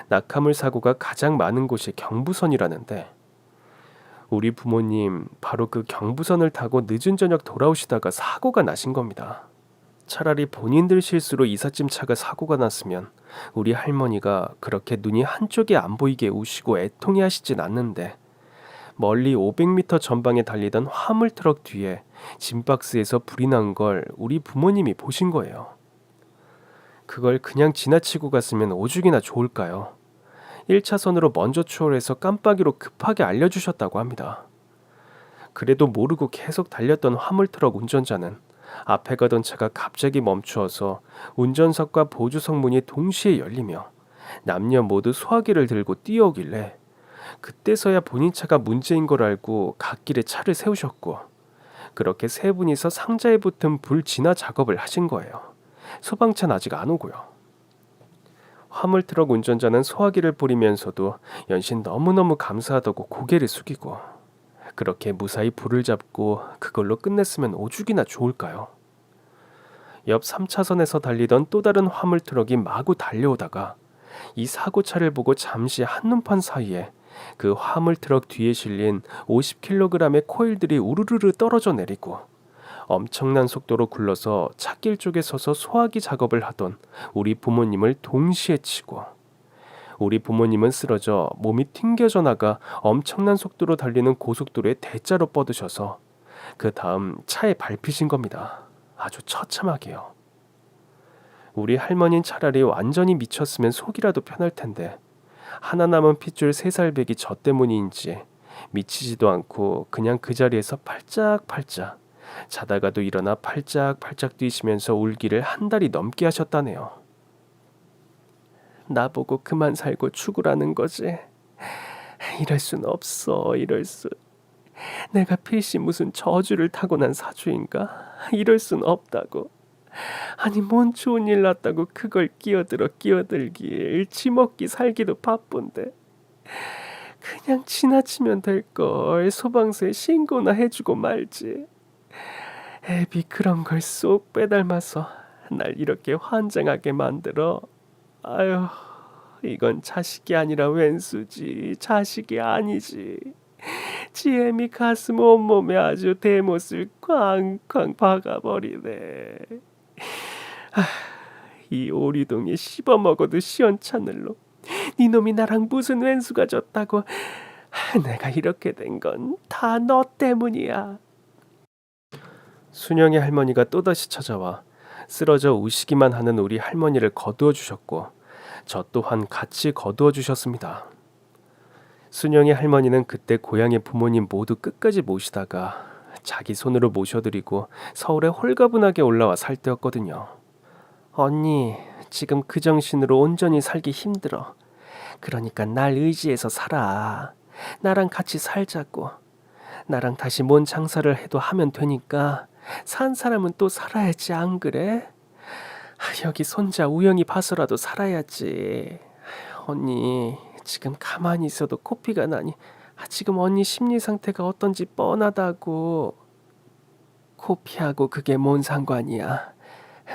낙하물 사고가 가장 많은 곳이 경부선이라는데 우리 부모님 바로 그 경부선을 타고 늦은 저녁 돌아오시다가 사고가 나신 겁니다. 차라리 본인들 실수로 이삿짐 차가 사고가 났으면 우리 할머니가 그렇게 눈이 한쪽에 안 보이게 우시고 애통해하시진 않는데 멀리 500m 전방에 달리던 화물트럭 뒤에 짐박스에서 불이 난 걸 우리 부모님이 보신 거예요. 그걸 그냥 지나치고 갔으면 오죽이나 좋을까요? 1차선으로 먼저 추월해서 깜빡이로 급하게 알려주셨다고 합니다. 그래도 모르고 계속 달렸던 화물트럭 운전자는 앞에 가던 차가 갑자기 멈추어서 운전석과 보조석 문이 동시에 열리며 남녀 모두 소화기를 들고 뛰어오길래 그때서야 본인 차가 문제인 걸 알고 갓길에 차를 세우셨고, 그렇게 세 분이서 상자에 붙은 불 진화 작업을 하신 거예요. 소방차는 아직 안 오고요. 화물트럭 운전자는 소화기를 뿌리면서도 연신 너무너무 감사하다고 고개를 숙이고, 그렇게 무사히 불을 잡고 그걸로 끝냈으면 오죽이나 좋을까요? 옆 3차선에서 달리던 또 다른 화물트럭이 마구 달려오다가 이 사고차를 보고 잠시 한눈판 사이에 그 화물트럭 뒤에 실린 50kg의 코일들이 우르르르 떨어져 내리고 엄청난 속도로 굴러서 찻길 쪽에 서서 소화기 작업을 하던 우리 부모님을 동시에 치고, 우리 부모님은 쓰러져 몸이 튕겨져 나가 엄청난 속도로 달리는 고속도로에 대자로 뻗으셔서 그 다음 차에 밟히신 겁니다. 아주 처참하게요. 우리 할머니는 차라리 완전히 미쳤으면 속이라도 편할 텐데 하나 남은 핏줄 3살배기 저 때문인지 미치지도 않고 그냥 그 자리에서 팔짝팔짝 자다가도 일어나 팔짝팔짝 뛰시면서 울기를 한 달이 넘게 하셨다네요. 나보고 그만 살고 죽으라는 거지. 이럴 순 없어. 이럴 수. 내가 필시 무슨 저주를 타고난 사주인가? 이럴 순 없다고. 아니 뭔 좋은 일 났다고 그걸 끼어들길. 쥐먹기 살기도 바쁜데. 그냥 지나치면 될걸. 소방서에 신고나 해주고 말지. 애비 그런 걸 쏙 빼닮아서 날 이렇게 환장하게 만들어. 아유, 이건 자식이 아니라 웬수지. 자식이 아니지. 지엠이 가슴 온몸에 아주 대못을 쾅쾅 박아버리네. 이 오리동에 씹어먹어도 시원찮을 놈. 니놈이 나랑 무슨 왼수가 졌다고. 내가 이렇게 된 건 다 너 때문이야. 순영의 할머니가 또다시 찾아와 쓰러져 우시기만 하는 우리 할머니를 거두어 주셨고 저 또한 같이 거두어 주셨습니다. 순영의 할머니는 그때 고향의 부모님 모두 끝까지 모시다가 자기 손으로 모셔드리고 서울에 홀가분하게 올라와 살 때였거든요. 언니, 지금 그 정신으로 온전히 살기 힘들어. 그러니까 날 의지해서 살아. 나랑 같이 살자고. 나랑 다시 뭔 장사를 해도 하면 되니까 산 사람은 또 살아야지, 안 그래? 여기 손자 우영이 봐서라도 살아야지. 언니, 지금 가만히 있어도 코피가 나니 지금 언니 심리 상태가 어떤지 뻔하다고. 코피하고 그게 뭔 상관이야.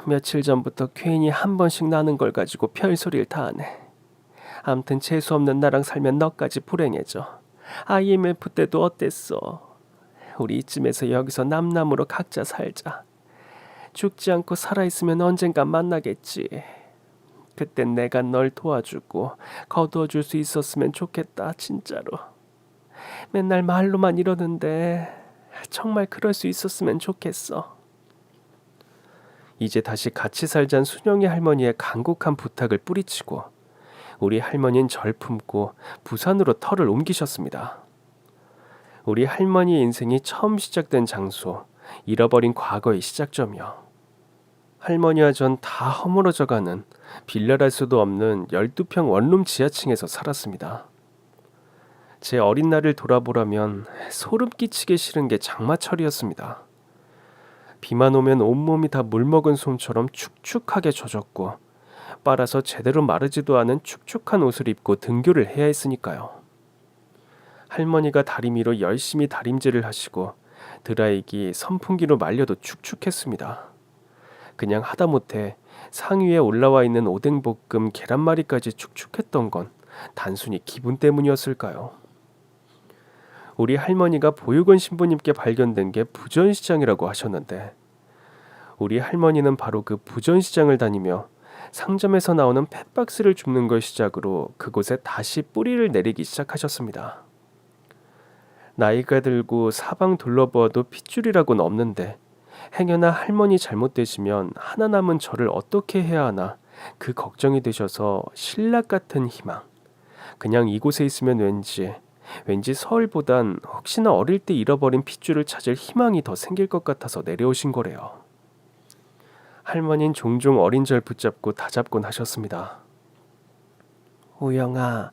며칠 전부터 괜히 한 번씩 나는 걸 가지고 별소리를 다 하네. 암튼 재수없는 나랑 살면 너까지 불행해져. IMF 때도 어땠어. 우리 이쯤에서 여기서 남남으로 각자 살자. 죽지 않고 살아있으면 언젠간 만나겠지. 그땐 내가 널 도와주고 거두어줄 수 있었으면 좋겠다, 진짜로. 맨날 말로만 이러는데 정말 그럴 수 있었으면 좋겠어. 이제 다시 같이 살잔 순영이 할머니의 간곡한 부탁을 뿌리치고 우리 할머니는 절 품고 부산으로 터를 옮기셨습니다. 우리 할머니의 인생이 처음 시작된 장소, 잃어버린 과거의 시작점이요. 할머니와 전 다 허물어져가는 빌라랄 수도 없는 12평 원룸 지하층에서 살았습니다. 제 어린 날을 돌아보라면 소름 끼치게 싫은 게 장마철이었습니다. 비만 오면 온몸이 다 물먹은 솜처럼 축축하게 젖었고 빨아서 제대로 마르지도 않은 축축한 옷을 입고 등교를 해야 했으니까요. 할머니가 다리미로 열심히 다림질을 하시고 드라이기, 선풍기로 말려도 축축했습니다. 그냥 하다못해 상위에 올라와 있는 오뎅볶음, 계란말이까지 축축했던 건 단순히 기분 때문이었을까요? 우리 할머니가 보육원 신부님께 발견된 게 부전시장이라고 하셨는데 우리 할머니는 바로 그 부전시장을 다니며 상점에서 나오는 펫박스를 줍는 걸 시작으로 그곳에 다시 뿌리를 내리기 시작하셨습니다. 나이가 들고 사방 둘러보아도 핏줄이라고는 없는데 행여나 할머니 잘못되시면 하나 남은 저를 어떻게 해야 하나 그 걱정이 되셔서 신락 같은 희망. 그냥 이곳에 있으면 왠지 서울보단 혹시나 어릴 때 잃어버린 핏줄을 찾을 희망이 더 생길 것 같아서 내려오신 거래요. 할머니는 종종 어린절 붙잡고 다잡곤 하셨습니다. 우영아,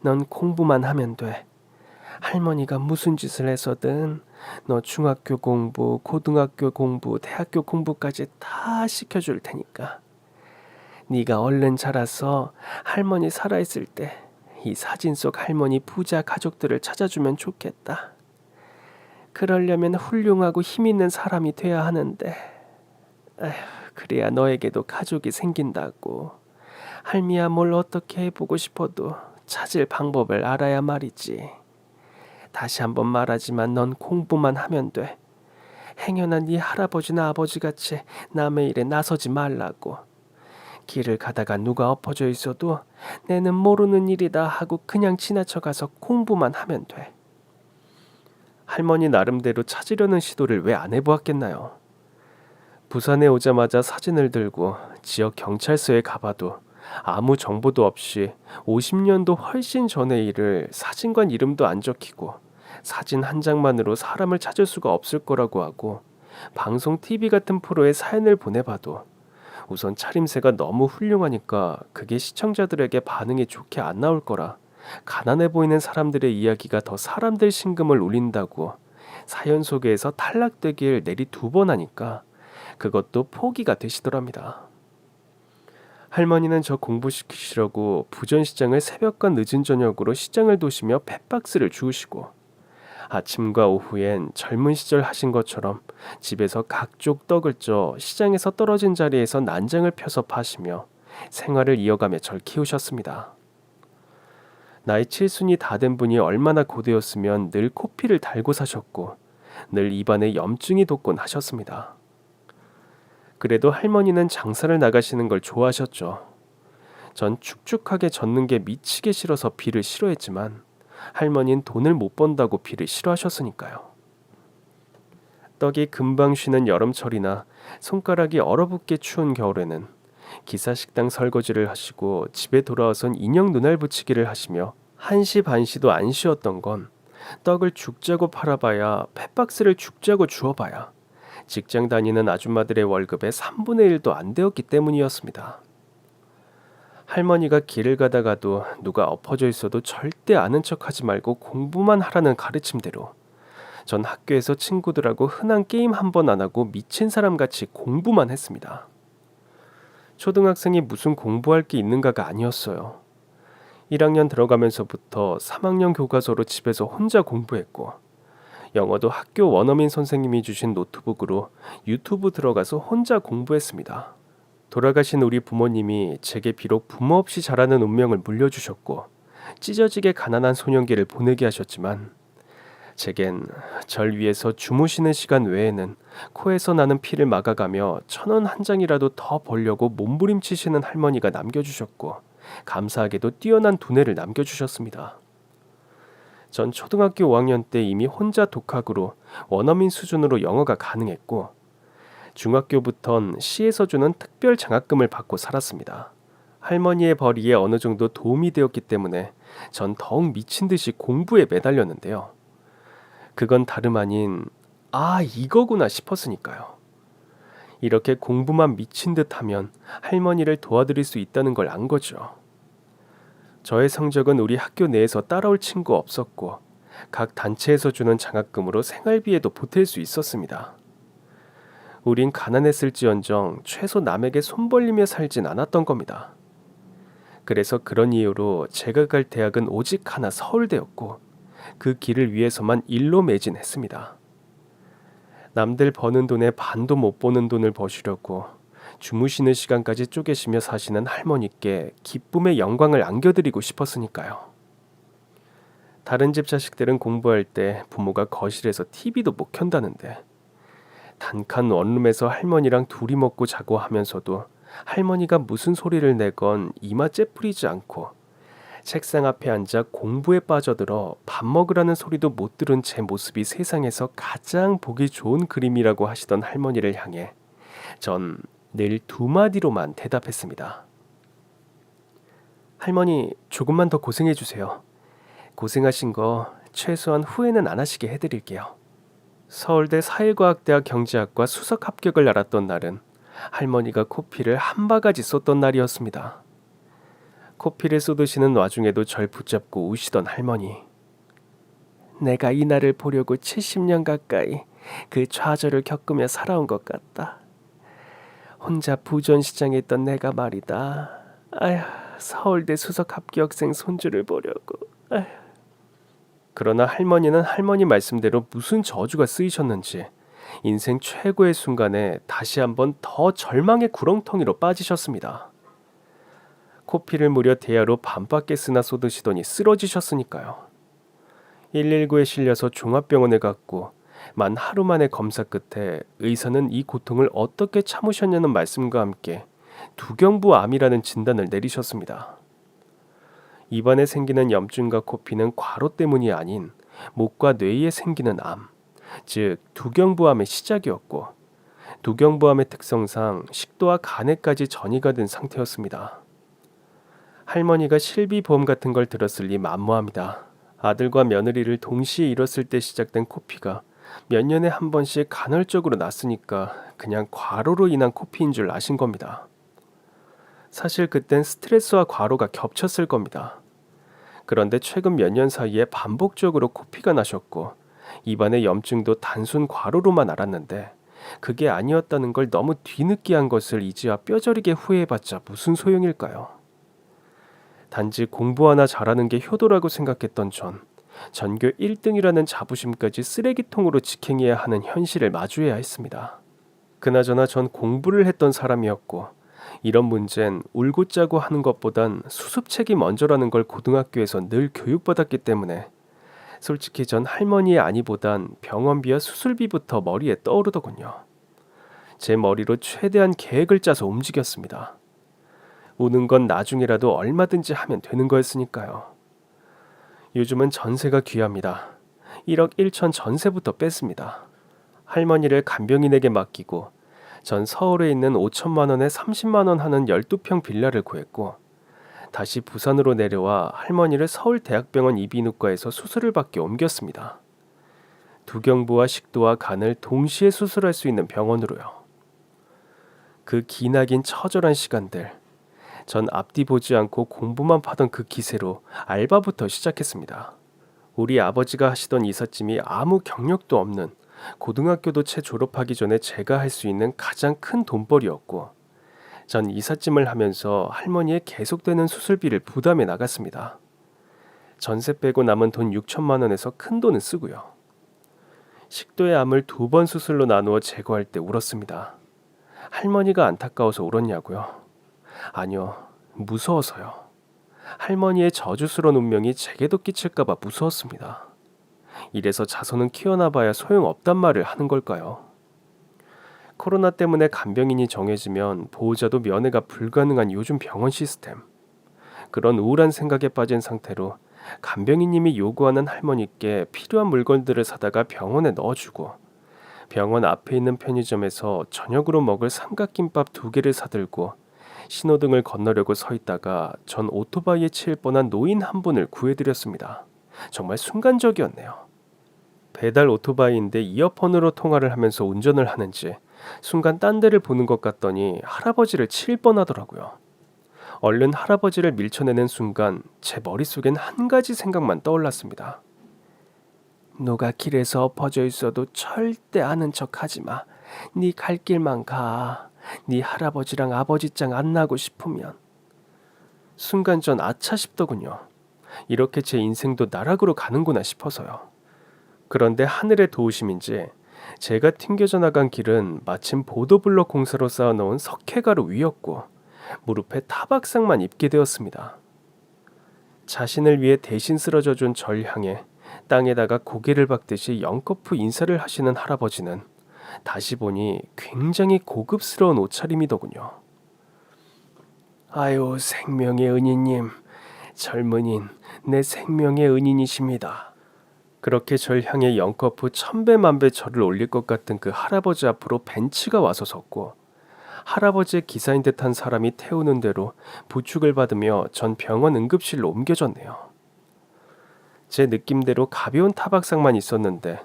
넌 공부만 하면 돼. 할머니가 무슨 짓을 해서든 너 중학교 공부, 고등학교 공부, 대학교 공부까지 다 시켜줄 테니까. 네가 얼른 자라서 할머니 살아있을 때 이 사진 속 할머니 부자 가족들을 찾아주면 좋겠다. 그러려면 훌륭하고 힘 있는 사람이 돼야 하는데 에휴, 그래야 너에게도 가족이 생긴다고. 할미야 뭘 어떻게 해보고 싶어도 찾을 방법을 알아야 말이지. 다시 한번 말하지만 넌 공부만 하면 돼. 행여나 네 할아버지나 아버지같이 남의 일에 나서지 말라고. 길을 가다가 누가 엎어져 있어도 내는 모르는 일이다 하고 그냥 지나쳐가서 공부만 하면 돼. 할머니 나름대로 찾으려는 시도를 왜 안 해보았겠나요? 부산에 오자마자 사진을 들고 지역 경찰서에 가봐도 아무 정보도 없이 50년도 훨씬 전의 일을 사진관 이름도 안 적히고 사진 한 장만으로 사람을 찾을 수가 없을 거라고 하고 방송 TV 같은 프로에 사연을 보내봐도 우선 차림새가 너무 훌륭하니까 그게 시청자들에게 반응이 좋게 안 나올 거라 가난해 보이는 사람들의 이야기가 더 사람들 심금을 울린다고 사연 소개에서 탈락되길 내리 2번 하니까 그것도 포기가 되시더랍니다. 할머니는 저 공부시키시려고 부전시장을 새벽과 늦은 저녁으로 시장을 도시며 펫박스를 주우시고 아침과 오후엔 젊은 시절 하신 것처럼 집에서 각종 떡을 쪄 시장에서 떨어진 자리에서 난장을 펴서 파시며 생활을 이어가며 절 키우셨습니다. 나이 7순이 다 된 분이 얼마나 고되었으면 늘 코피를 달고 사셨고 늘 입안에 염증이 돋곤 하셨습니다. 그래도 할머니는 장사를 나가시는 걸 좋아하셨죠. 전 축축하게 젓는 게 미치게 싫어서 비를 싫어했지만 할머니는 돈을 못 번다고 비를 싫어하셨으니까요. 떡이 금방 쉬는 여름철이나 손가락이 얼어붙게 추운 겨울에는 기사식당 설거지를 하시고 집에 돌아와선 인형 눈알 붙이기를 하시며 한시 반시도 안 쉬었던 건 떡을 죽자고 팔아봐야 펫박스를 죽자고 주워봐야 직장 다니는 아줌마들의 월급의 3분의 1도 안 되었기 때문이었습니다. 할머니가 길을 가다가도 누가 엎어져 있어도 절대 아는 척하지 말고 공부만 하라는 가르침대로 전 학교에서 친구들하고 흔한 게임 한 번 안 하고 미친 사람같이 공부만 했습니다. 초등학생이 무슨 공부할 게 있는가가 아니었어요. 1학년 들어가면서부터 3학년 교과서로 집에서 혼자 공부했고 영어도 학교 원어민 선생님이 주신 노트북으로 유튜브 들어가서 혼자 공부했습니다. 돌아가신 우리 부모님이 제게 비록 부모 없이 자라는 운명을 물려주셨고 찢어지게 가난한 소년기를 보내게 하셨지만 제겐 절 위에서 주무시는 시간 외에는 코에서 나는 피를 막아가며 1,000원 한 장이라도 더 벌려고 몸부림치시는 할머니가 남겨주셨고 감사하게도 뛰어난 두뇌를 남겨주셨습니다. 전 초등학교 5학년 때 이미 혼자 독학으로 원어민 수준으로 영어가 가능했고 중학교부턴 시에서 주는 특별 장학금을 받고 살았습니다. 할머니의 벌이에 어느 정도 도움이 되었기 때문에 전 더욱 미친 듯이 공부에 매달렸는데요. 그건 다름 아닌 이거구나 싶었으니까요. 이렇게 공부만 미친 듯 하면 할머니를 도와드릴 수 있다는 걸 안 거죠. 저의 성적은 우리 학교 내에서 따라올 친구 없었고 각 단체에서 주는 장학금으로 생활비에도 보탤 수 있었습니다. 우린 가난했을지언정 최소 남에게 손 벌리며 살진 않았던 겁니다. 그래서 그런 이유로 제가 갈 대학은 오직 하나 서울대였고 그 길을 위해서만 일로 매진했습니다. 남들 버는 돈의 반도 못 버는 돈을 버시려고 주무시는 시간까지 쪼개시며 사시는 할머니께 기쁨의 영광을 안겨드리고 싶었으니까요. 다른 집 자식들은 공부할 때 부모가 거실에서 TV도 못 켠다는데 단칸 원룸에서 할머니랑 둘이 먹고 자고 하면서도 할머니가 무슨 소리를 내건 이마 째푸리지 않고 책상 앞에 앉아 공부에 빠져들어 밥 먹으라는 소리도 못 들은 제 모습이 세상에서 가장 보기 좋은 그림이라고 하시던 할머니를 향해 전 늘 2마디로만 대답했습니다. 할머니, 조금만 더 고생해 주세요. 고생하신 거 최소한 후회는 안 하시게 해드릴게요. 서울대 사회과학대학 경제학과 수석 합격을 알았던 날은 할머니가 코피를 한 바가지 쏟던 날이었습니다. 코피를 쏟으시는 와중에도 절 붙잡고 우시던 할머니. 내가 이 날을 보려고 70년 가까이 그 좌절을 겪으며 살아온 것 같다. 혼자 부전시장에 있던 내가 말이다. 서울대 수석 합격생 손주를 보려고. 그러나 할머니는 할머니 말씀대로 무슨 저주가 쓰이셨는지 인생 최고의 순간에 다시 한번 더 절망의 구렁텅이로 빠지셨습니다. 코피를 무려 대야로 반바켓이나 쏟으시더니 쓰러지셨으니까요. 119에 실려서 종합병원에 갔고 만 하루 만에 검사 끝에 의사는 이 고통을 어떻게 참으셨냐는 말씀과 함께 두경부암이라는 진단을 내리셨습니다. 입안에 생기는 염증과 코피는 과로 때문이 아닌 목과 뇌에 생기는 암, 즉 두경부암의 시작이었고 두경부암의 특성상 식도와 간에까지 전이가 된 상태였습니다. 할머니가 실비보험 같은 걸 들었을 리 만무합니다. 아들과 며느리를 동시에 잃었을 때 시작된 코피가 몇 년에 한 번씩 간헐적으로 났으니까 그냥 과로로 인한 코피인 줄 아신 겁니다. 사실 그땐 스트레스와 과로가 겹쳤을 겁니다. 그런데 최근 몇 년 사이에 반복적으로 코피가 나셨고 입안의 염증도 단순 과로로만 알았는데 그게 아니었다는 걸 너무 뒤늦게 것을 이제야 뼈저리게 후회해봤자 무슨 소용일까요? 단지 공부 하나 잘하는 게 효도라고 생각했던 전교 1등이라는 자부심까지 쓰레기통으로 직행해야 하는 현실을 마주해야 했습니다. 그나저나 전 공부를 했던 사람이었고 이런 문제는 울고 짜고 하는 것보단 수습책이 먼저라는 걸 고등학교에서 늘 교육받았기 때문에 솔직히 전 할머니의 안위보단 병원비와 수술비부터 머리에 떠오르더군요. 제 머리로 최대한 계획을 짜서 움직였습니다. 우는 건 나중이라도 얼마든지 하면 되는 거였으니까요. 요즘은 전세가 귀합니다. 1억 1천 전세부터 뺐습니다. 할머니를 간병인에게 맡기고 전 서울에 있는 5천만 원에 30만 원 하는 12평 빌라를 구했고 다시 부산으로 내려와 할머니를 서울대학병원 이비인후과에서 수술을 받게 옮겼습니다. 두경부와 식도와 간을 동시에 수술할 수 있는 병원으로요. 그 기나긴 처절한 시간들, 전 앞뒤 보지 않고 공부만 파던 그 기세로 알바부터 시작했습니다. 우리 아버지가 하시던 이삿짐이 아무 경력도 없는 고등학교도 채 졸업하기 전에 제가 할 수 있는 가장 큰 돈벌이였고 전 이삿짐을 하면서 할머니의 계속되는 수술비를 부담해 나갔습니다. 전세 빼고 남은 돈 6천만 원에서 큰 돈은 쓰고요. 식도의 암을 2번 수술로 나누어 제거할 때 울었습니다. 할머니가 안타까워서 울었냐고요? 아니요, 무서워서요. 할머니의 저주스러운 운명이 제게도 끼칠까봐 무서웠습니다. 이래서 자손은 키워놔봐야 소용없단 말을 하는 걸까요? 코로나 때문에 간병인이 정해지면 보호자도 면회가 불가능한 요즘 병원 시스템. 그런 우울한 생각에 빠진 상태로 간병인님이 요구하는 할머니께 필요한 물건들을 사다가 병원에 넣어주고 병원 앞에 있는 편의점에서 저녁으로 먹을 삼각김밥 2개를 사들고 신호등을 건너려고 서 있다가 전 오토바이에 치일 뻔한 노인 한 분을 구해드렸습니다. 정말 순간적이었네요. 배달 오토바이인데 이어폰으로 통화를 하면서 운전을 하는지 순간 딴 데를 보는 것 같더니 할아버지를 칠 뻔하더라고요. 얼른 할아버지를 밀쳐내는 순간 제 머릿속엔 한 가지 생각만 떠올랐습니다. 누가 길에서 엎어져 있어도 절대 아는 척 하지 마. 네 갈 길만 가. 네 할아버지랑 아버지짱 안 나고 싶으면. 순간 전 아차 싶더군요. 이렇게 제 인생도 나락으로 가는구나 싶어서요. 그런데 하늘의 도우심인지 제가 튕겨져 나간 길은 마침 보도블록 공사로 쌓아놓은 석회가루 위였고 무릎에 타박상만 입게 되었습니다. 자신을 위해 대신 쓰러져준 절 향해 땅에다가 고개를 박듯이 연거푸 인사를 하시는 할아버지는 다시 보니 굉장히 고급스러운 옷차림이더군요. 아유, 생명의 은인님, 젊은인 내 생명의 은인이십니다. 그렇게 절 향해 연거푸 천배만배 절을 올릴 것 같은 그 할아버지 앞으로 벤츠가 와서 섰고 할아버지의 기사인 듯한 사람이 태우는 대로 부축을 받으며 전 병원 응급실로 옮겨졌네요. 제 느낌대로 가벼운 타박상만 있었는데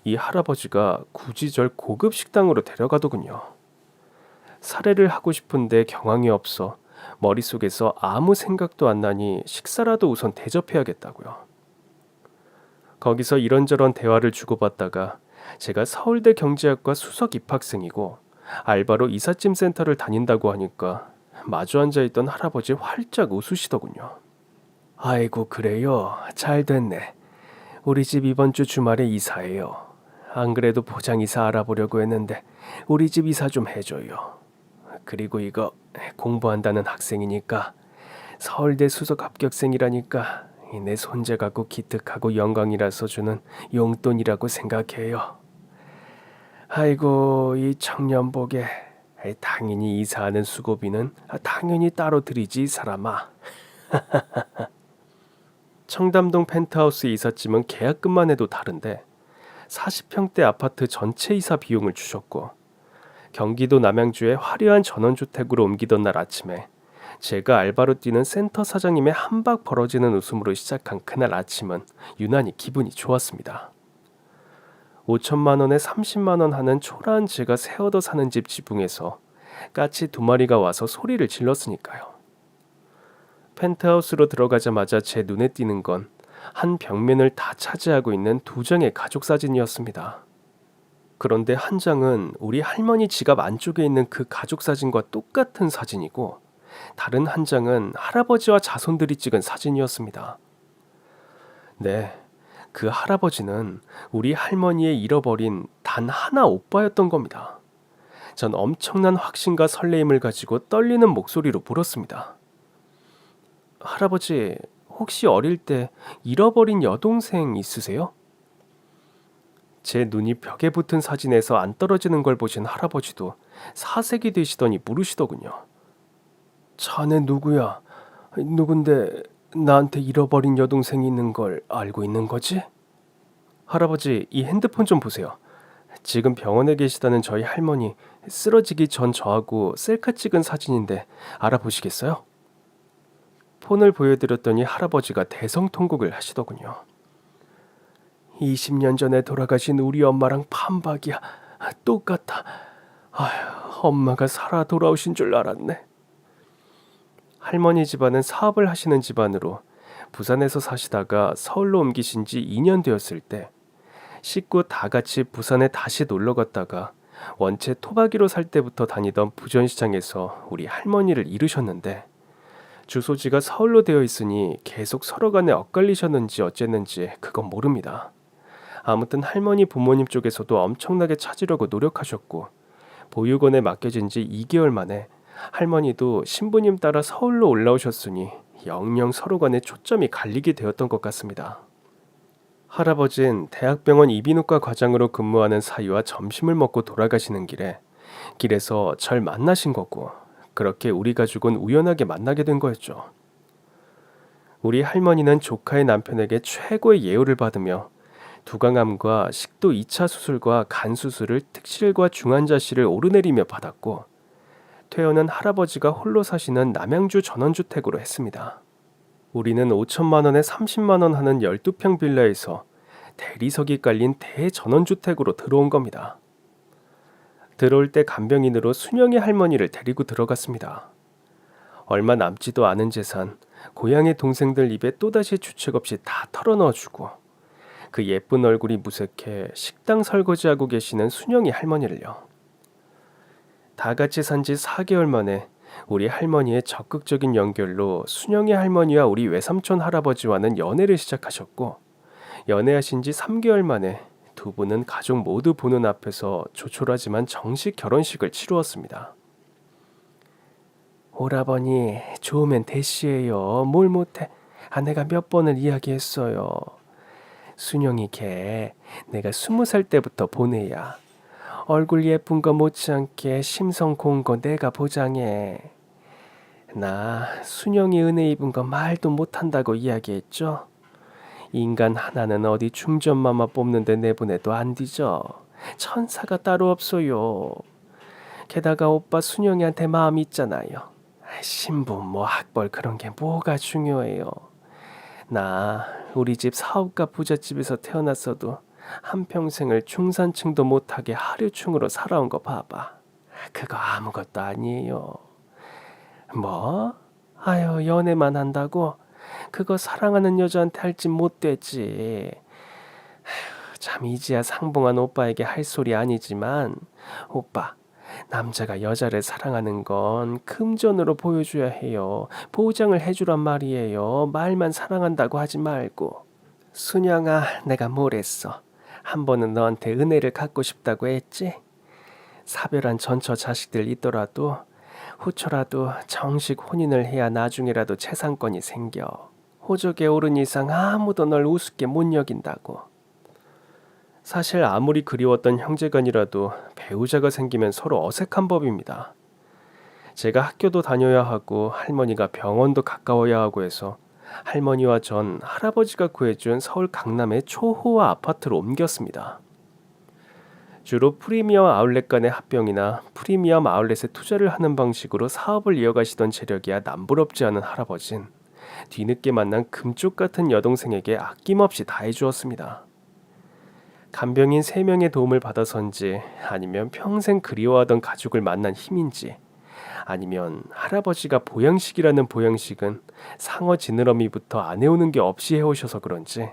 이 할아버지가 굳이 절 고급 식당으로 데려가더군요. 살해를 하고 싶은데 경황이 없어 머릿속에서 아무 생각도 안 나니 식사라도 우선 대접해야겠다고요. 거기서 이런저런 대화를 주고받다가 제가 서울대 경제학과 수석 입학생이고 알바로 이삿짐 센터를 다닌다고 하니까 마주 앉아있던 할아버지 활짝 웃으시더군요. 아이고 그래요. 잘 됐네. 우리 집 이번 주 주말에 이사해요. 안 그래도 보장이사 알아보려고 했는데 우리 집 이사 좀 해줘요. 그리고 이거 공부한다는 학생이니까 서울대 수석 합격생이라니까 내 손재 갖고 기특하고 영광이라서 주는 용돈이라고 생각해요. 아이고 이 청년복에 당연히 이사하는 수고비는 당연히 따로 드리지 이 사람아. 청담동 펜트하우스 이삿짐은 계약금만 해도 다른데 40평대 아파트 전체 이사 비용을 주셨고 경기도 남양주의 화려한 전원주택으로 옮기던 날 아침에 제가 알바로 뛰는 센터 사장님의 한박 벌어지는 웃음으로 시작한 그날 아침은 유난히 기분이 좋았습니다. 5천만 원에 30만 원 하는 초라한 제가 새 얻어 사는 집 지붕에서 까치 2마리가 와서 소리를 질렀으니까요. 펜트하우스로 들어가자마자 제 눈에 띄는 건 한 벽면을 다 차지하고 있는 2장의 가족 사진이었습니다. 그런데 한 장은 우리 할머니 지갑 안쪽에 있는 그 가족 사진과 똑같은 사진이고, 다른 한 장은 할아버지와 자손들이 찍은 사진이었습니다. 네, 그 할아버지는 우리 할머니의 잃어버린 단 하나 오빠였던 겁니다. 전 엄청난 확신과 설레임을 가지고 떨리는 목소리로 물었습니다. 할아버지, 혹시 어릴 때 잃어버린 여동생 있으세요? 제 눈이 벽에 붙은 사진에서 안 떨어지는 걸 보신 할아버지도 사색이 되시더니 물으시더군요. 자네 누구야? 누군데 나한테 잃어버린 여동생이 있는 걸 알고 있는 거지? 할아버지, 이 핸드폰 좀 보세요. 지금 병원에 계시다는 저희 할머니 쓰러지기 전 저하고 셀카 찍은 사진인데 알아보시겠어요? 폰을 보여드렸더니 할아버지가 대성통곡을 하시더군요. 20년 전에 돌아가신 우리 엄마랑 판박이야. 똑같아. 아휴, 엄마가 살아 돌아오신 줄 알았네. 할머니 집안은 사업을 하시는 집안으로 부산에서 사시다가 서울로 옮기신 지 2년 되었을 때 식구 다 같이 부산에 다시 놀러 갔다가 원체 토박이로 살 때부터 다니던 부전시장에서 우리 할머니를 잃으셨는데, 주소지가 서울로 되어 있으니 계속 서로 간에 엇갈리셨는지 어쨌는지 그건 모릅니다. 아무튼 할머니 부모님 쪽에서도 엄청나게 찾으려고 노력하셨고, 보육원에 맡겨진 지 2개월 만에 할머니도 신부님 따라 서울로 올라오셨으니 영영 서로 간에 초점이 갈리게 되었던 것 같습니다. 할아버진 대학병원 이비인후과 과장으로 근무하는 사이와 점심을 먹고 돌아가시는 길에서 절 만나신 거고, 그렇게 우리 가족은 우연하게 만나게 된 거였죠. 우리 할머니는 조카의 남편에게 최고의 예우를 받으며 두강암과 식도 2차 수술과 간 수술을 특실과 중환자실을 오르내리며 받았고, 퇴원은 할아버지가 홀로 사시는 남양주 전원주택으로 했습니다. 우리는 5천만 원에 30만 원 하는 12평 빌라에서 대리석이 깔린 대전원주택으로 들어온 겁니다. 들어올 때 간병인으로 순영이 할머니를 데리고 들어갔습니다. 얼마 남지도 않은 재산, 고향의 동생들 입에 또다시 주책 없이 다 털어넣어주고, 그 예쁜 얼굴이 무색해 식당 설거지하고 계시는 순영이 할머니를요. 다 같이 산 지 4개월 만에 우리 할머니의 적극적인 연결로 순영이 할머니와 우리 외삼촌 할아버지와는 연애를 시작하셨고, 연애하신 지 3개월 만에 두 분은 가족 모두 보는 앞에서 조촐하지만 정식 결혼식을 치루었습니다. 오라버니, 좋으면 대시해요. 뭘 못해. 아내가 몇 번을 이야기했어요. 순영이 걔 내가 20살 때부터 보내야. 얼굴 예쁜 거 못지않게 심성 고운 거 내가 보장해. 나 순영이 은혜 입은 거 말도 못한다고 이야기했죠. 인간 하나는 어디 중전마마 뽑는데 내보내도 안 뒤져. 천사가 따로 없어요. 게다가 오빠 순영이한테 마음 있잖아요. 신부 뭐 학벌 그런 게 뭐가 중요해요. 나 우리 집 사업가 부잣집에서 태어났어도 한평생을 중산층도 못하게 하류층으로 살아온 거 봐봐. 그거 아무것도 아니에요. 뭐? 아유, 연애만 한다고? 그거 사랑하는 여자한테 할 짓 못 되지. 참 이제야 상봉한 오빠에게 할 소리 아니지만, 오빠, 남자가 여자를 사랑하는 건 금전으로 보여줘야 해요. 보장을 해주란 말이에요. 말만 사랑한다고 하지 말고. 순영아, 내가 뭘 했어? 한 번은 너한테 은혜를 갚고 싶다고 했지? 사별한 전처 자식들 있더라도 후처라도 정식 혼인을 해야 나중에라도 재산권이 생겨. 호적에 오른 이상 아무도 널 우습게 못 여긴다고. 사실 아무리 그리웠던 형제간이라도 배우자가 생기면 서로 어색한 법입니다. 제가 학교도 다녀야 하고 할머니가 병원도 가까워야 하고 해서 할머니와 전 할아버지가 구해준 서울 강남의 초호화 아파트로 옮겼습니다. 주로 프리미엄 아울렛 간의 합병이나 프리미엄 아울렛에 투자를 하는 방식으로 사업을 이어가시던 재력이야 남부럽지 않은 할아버진 뒤늦게 만난 금쪽 같은 여동생에게 아낌없이 다 해주었습니다. 간병인 3명의 도움을 받아서인지 아니면 평생 그리워하던 가족을 만난 힘인지 아니면 할아버지가 보양식이라는 보양식은 상어 지느러미부터 안 해오는 게 없이 해오셔서 그런지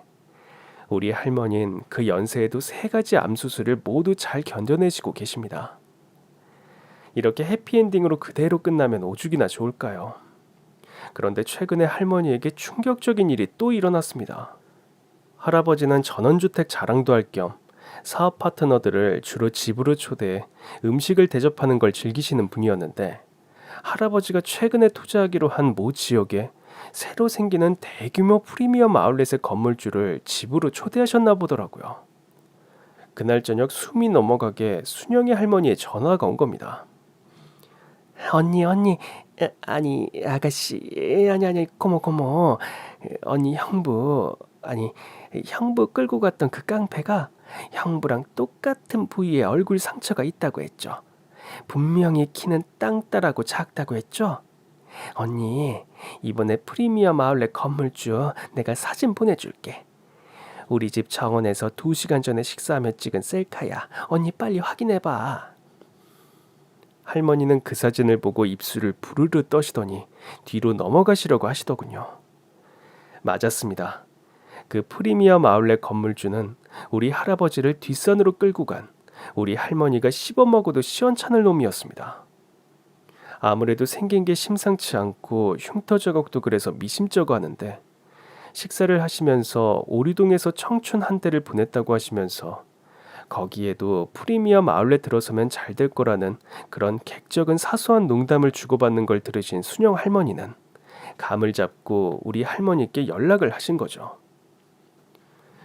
우리 할머니는 그 연세에도 3가지 암 수술을 모두 잘 견뎌내시고 계십니다. 이렇게 해피엔딩으로 그대로 끝나면 오죽이나 좋을까요? 그런데 최근에 할머니에게 충격적인 일이 또 일어났습니다. 할아버지는 전원주택 자랑도 할 겸 사업 파트너들을 주로 집으로 초대해 음식을 대접하는 걸 즐기시는 분이었는데 할아버지가 최근에 투자하기로 한 모 지역에 새로 생기는 대규모 프리미엄 아울렛의 건물주를 집으로 초대하셨나 보더라고요. 그날 저녁 숨이 넘어가게 순영이 할머니의 전화가 온 겁니다. 언니, 아니 아가씨, 아니 고모, 언니 형부 끌고 갔던 그 깡패가 형부랑 똑같은 부위에 얼굴 상처가 있다고 했죠. 분명히 키는 땅따라고 작다고 했죠. 언니, 이번에 프리미엄 아울렛 건물주 내가 사진 보내줄게. 우리 집 정원에서 2시간 전에 식사하며 찍은 셀카야. 언니 빨리 확인해봐. 할머니는 그 사진을 보고 입술을 부르르 떠시더니 뒤로 넘어가시려고 하시더군요. 맞았습니다. 그 프리미엄 아울렛 건물주는 우리 할아버지를 뒷산으로 끌고 간 우리 할머니가 씹어먹어도 시원찮을 놈이었습니다. 아무래도 생긴 게 심상치 않고 흉터자국도 그래서 미심쩍어 하는데 식사를 하시면서 오리동에서 청춘 한 대를 보냈다고 하시면서 거기에도 프리미엄 아울렛 들어서면 잘 될 거라는 그런 객적은 사소한 농담을 주고받는 걸 들으신 순영 할머니는 감을 잡고 우리 할머니께 연락을 하신 거죠.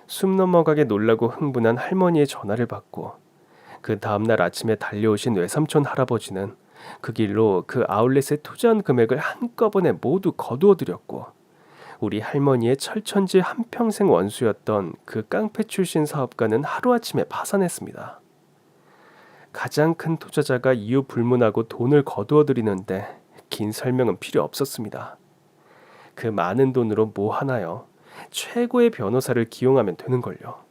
숨 넘어가게 놀라고 흥분한 할머니의 전화를 받고 그 다음날 아침에 달려오신 외삼촌 할아버지는 그 길로 그 아울렛에 투자한 금액을 한꺼번에 모두 거두어들였고 우리 할머니의 철천지 한평생 원수였던 그 깡패 출신 사업가는 하루아침에 파산했습니다. 가장 큰 투자자가 이유 불문하고 돈을 거두어들이는데 긴 설명은 필요 없었습니다. 그 많은 돈으로 뭐 하나요? 최고의 변호사를 기용하면 되는걸요.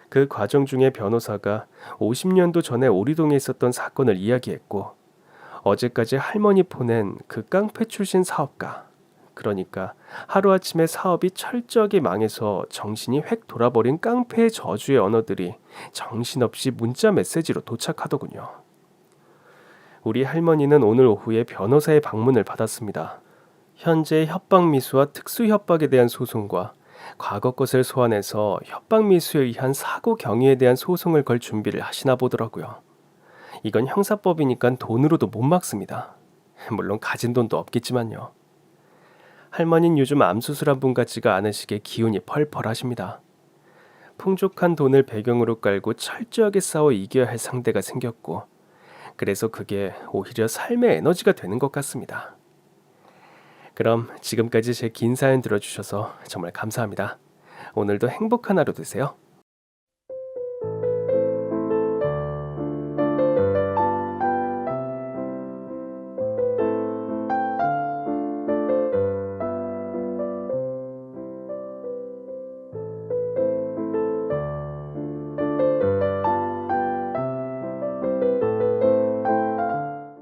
그 과정 중에 변호사가 50년도 전에 오리동에 있었던 사건을 이야기했고 어제까지 할머니 보낸 그 깡패 출신 사업가, 그러니까 하루아침에 사업이 철저하게 망해서 정신이 획 돌아버린 깡패의 저주의 언어들이 정신없이 문자 메시지로 도착하더군요. 우리 할머니는 오늘 오후에 변호사의 방문을 받았습니다. 현재 협박미수와 특수협박에 대한 소송과 과거 것을 소환해서 협박미수에 의한 사고 경위에 대한 소송을 걸 준비를 하시나 보더라고요. 이건 형사법이니까 돈으로도 못 막습니다. 물론 가진 돈도 없겠지만요. 할머니는 요즘 암수술한 분 같지가 않으시게 기운이 펄펄 하십니다. 풍족한 돈을 배경으로 깔고 철저하게 싸워 이겨야 할 상대가 생겼고 그래서 그게 오히려 삶의 에너지가 되는 것 같습니다. 그럼 지금까지 제 긴 사연 들어주셔서 정말 감사합니다. 오늘도 행복한 하루 되세요.